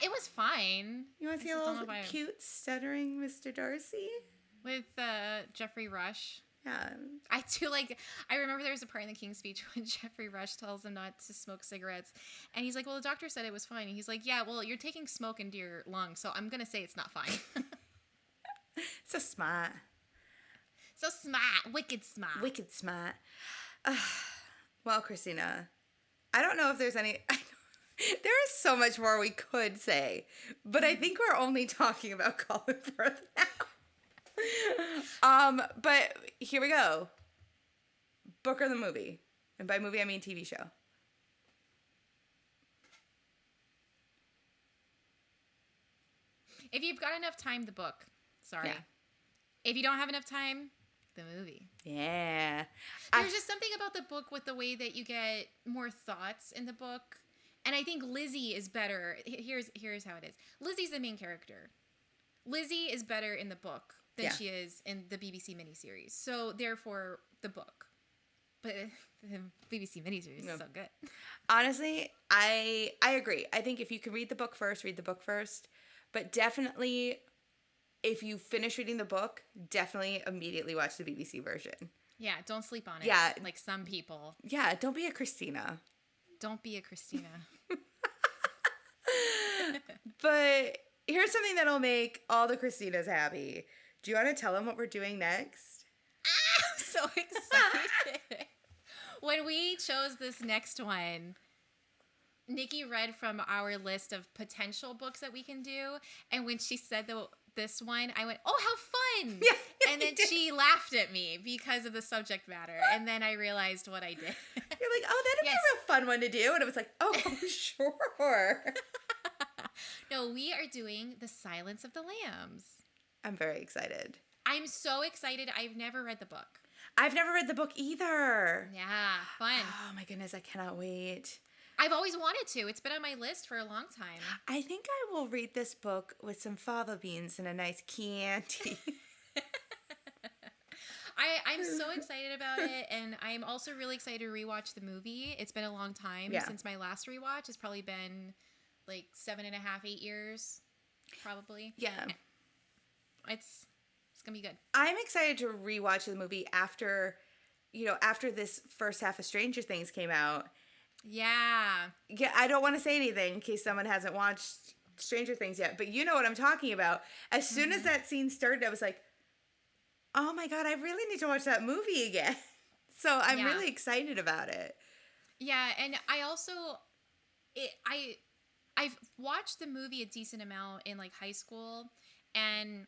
It was fine. You want to see a little cute, stuttering Mr. Darcy? With Jeffrey Rush. Yeah. I remember there was a part in the King's Speech when Jeffrey Rush tells him not to smoke cigarettes. And he's like, well, the doctor said it was fine. And he's like, yeah, well, you're taking smoke into your lungs, so I'm going to say it's not fine. So smart. So smart. Wicked smart. Wicked smart. Well, Kristina, I don't know if there's any... There is so much more we could say, but I think we're only talking about Colin Firth now. But here we go. Book or the movie? And by movie, I mean TV show. If you've got enough time, the book. Sorry. Yeah. If you don't have enough time, the movie. Yeah. There's just something about the book with the way that you get more thoughts in the book. And I think Lizzie is better. Here's how it is. Lizzie's the main character. Lizzie is better in the book than she is in the BBC miniseries. So, therefore, the book. But the BBC miniseries is so good. Honestly, I agree. I think if you can read the book first, read the book first. But definitely, if you finish reading the book, definitely immediately watch the BBC version. Yeah, don't sleep on it. Yeah. Like some people. Yeah, don't be a Kristina. Don't be a Kristina. But here's something that'll make all the Kristinas happy. Do you want to tell them what we're doing next? I'm so excited. When we chose this next one, Nikki read from our list of potential books that we can do. And when she said this one, I went, oh, how fun. Yeah, and then she laughed at me because of the subject matter. And then I realized what I did. You're like, oh, that'd be a fun one to do. And it was like, oh, sure. No, we are doing The Silence of the Lambs. I'm very excited. I'm so excited. I've never read the book. I've never read the book either. Yeah, fun. Oh, my goodness. I cannot wait. I've always wanted to. It's been on my list for a long time. I think I will read this book with some fava beans and a nice Chianti. I'm so excited about it, and I'm also really excited to rewatch the movie. It's been a long time since my last rewatch. It's probably been like 7.5, 8 years, probably. Yeah. It's gonna be good. I'm excited to rewatch the movie after this first half of Stranger Things came out. Yeah. Yeah, I don't want to say anything in case someone hasn't watched Stranger Things yet, but you know what I'm talking about. As soon as that scene started, I was like, oh my God, I really need to watch that movie again. So I'm really excited about it. Yeah, and I also, I've watched the movie a decent amount in like high school, and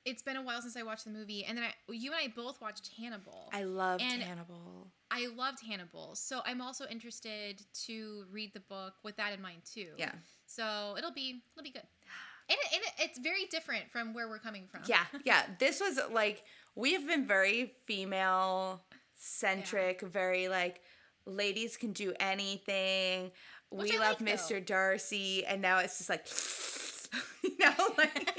it's been a while since I watched the movie, and then you and I both watched Hannibal. I loved Hannibal. I loved Hannibal, so I'm also interested to read the book with that in mind too. Yeah. So it'll be good, and it's very different from where we're coming from. Yeah. This was like, we have been very female centric, very like ladies can do anything. Which we I love like, Mr. Darcy, and now it's just like, like.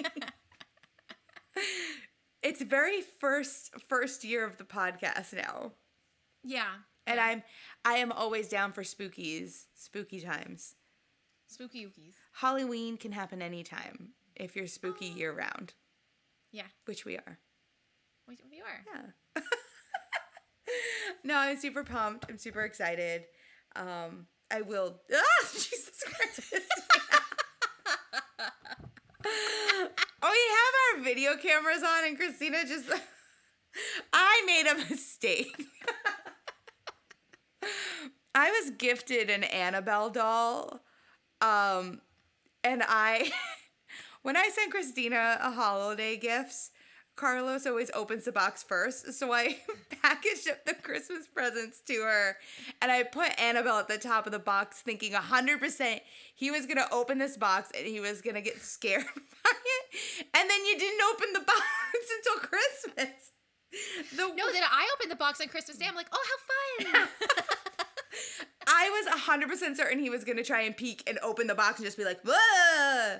It's very first year of the podcast now. Yeah. And I am always down for spooky times. Spooky ookies. Halloween can happen anytime if you're spooky year round. Yeah. Which we are. We are. Yeah. No, I'm super pumped. I'm super excited. I will. Jesus Christ. Oh, we have our video cameras on, and Kristina just... I made a mistake. I was gifted an Annabelle doll, and when I send Kristina a holiday gifts, Carlos always opens the box first, so I packaged up the Christmas presents to her, and I put Annabelle at the top of the box, thinking 100% he was going to open this box, and he was going to get scared by it, and then you didn't open the box until Christmas. No, then I opened the box on Christmas Day. I'm like, oh, how fun. I was 100% certain he was going to try and peek and open the box and just be like, whoa.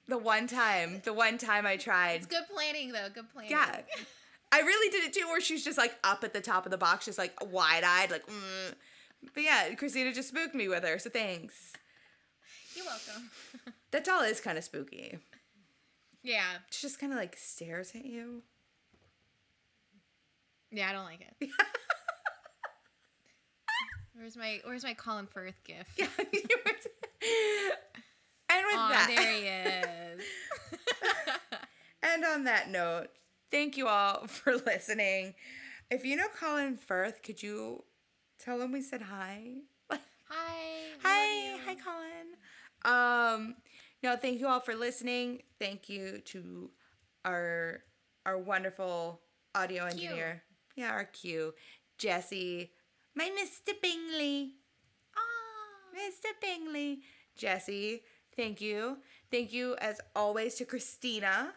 The one time I tried. It's good planning, though. Good planning. Yeah. I really did it, too, where she's just, like, up at the top of the box, just, like, wide-eyed, like, But, yeah, Kristina just spooked me with her, so thanks. You're welcome. That doll is kind of spooky. Yeah. She just kind of, like, stares at you. Yeah, I don't like it. Where's my Colin Firth gift? Yeah. And with that. There he is. And on that note, thank you all for listening. If you know Colin Firth, could you tell him we said hi? Hi, Colin. No, thank you all for listening. Thank you to our wonderful audio engineer. Yeah, our Q, Jesse, my Mr. Bingley. Mr. Bingley. Jesse, thank you. Thank you, as always, to Kristina.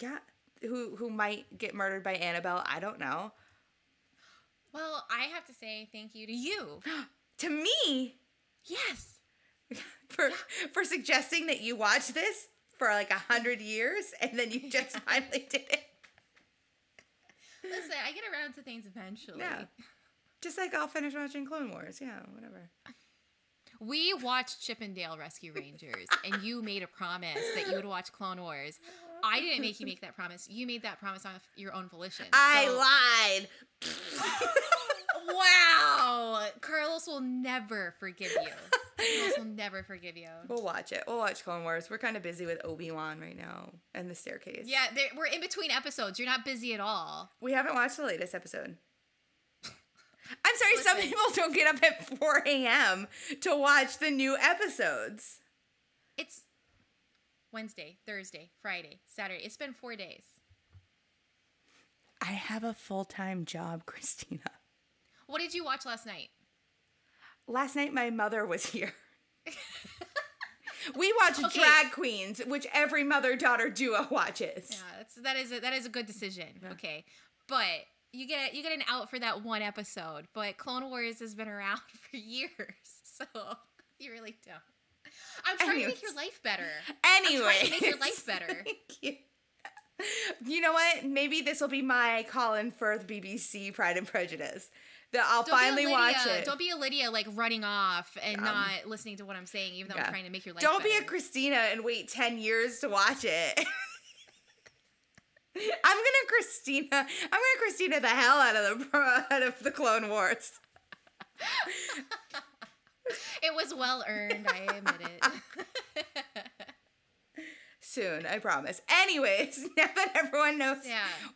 Yeah, who might get murdered by Annabelle. I don't know. Well, I have to say thank you to you. To me? Yes. For suggesting that you watch this for like 100 years and then you just finally did it. Listen, I get around to things eventually. Yeah. Just like I'll finish watching Clone Wars. Yeah, whatever. We watched Chippendale Rescue Rangers, and you made a promise that you would watch Clone Wars. I didn't make you make that promise. You made that promise on your own volition. I lied. Wow. Carlos will never forgive you. Carlos will never forgive you. We'll watch it. We'll watch Clone Wars. We're kind of busy with Obi-Wan right now and the staircase. Yeah, we're in between episodes. You're not busy at all. We haven't watched the latest episode. I'm sorry, Listen. Some people don't get up at 4 a.m. to watch the new episodes. It's Wednesday, Thursday, Friday, Saturday. It's been 4 days. I have a full-time job, Kristina. What did you watch last night? Last night, my mother was here. We watched Drag Queens, which every mother-daughter duo watches. Yeah, that is a good decision. Yeah. Okay, but you get an out for that one episode. But Clone Wars has been around for years, so you really don't. I'm trying to make your life better. Anyway, I'm trying to make your life better. Thank you. You know what? Maybe this will be my Colin Firth BBC Pride and Prejudice. That I'll finally watch it. Don't be a Lydia like running off and not listening to what I'm saying, even though I'm trying to make your life Don't better. be a Kristina and wait 10 years to watch it. I'm gonna Kristina the hell out of the Clone Wars. It was well earned, I admit it. Soon, I promise. Anyways, now that everyone knows,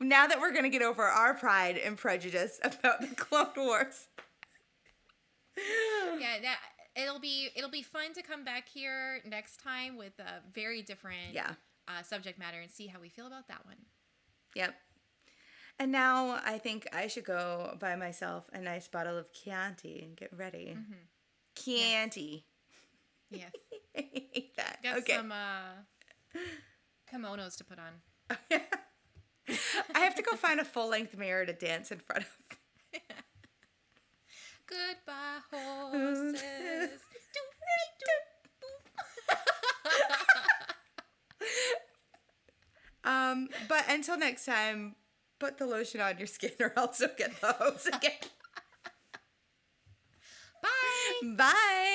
now that we're gonna get over our pride and prejudice about the Clone Wars. Yeah, it'll be fun to come back here next time with a very different subject matter and see how we feel about that one. Yep. And now I think I should go buy myself a nice bottle of Chianti and get ready. Mm-hmm. Chianti. Yes. I hate that. Got some kimonos to put on. I have to go find a full-length mirror to dance in front of. Goodbye, horses. But until next time, put the lotion on your skin or else you'll get the hose again. Bye. Bye.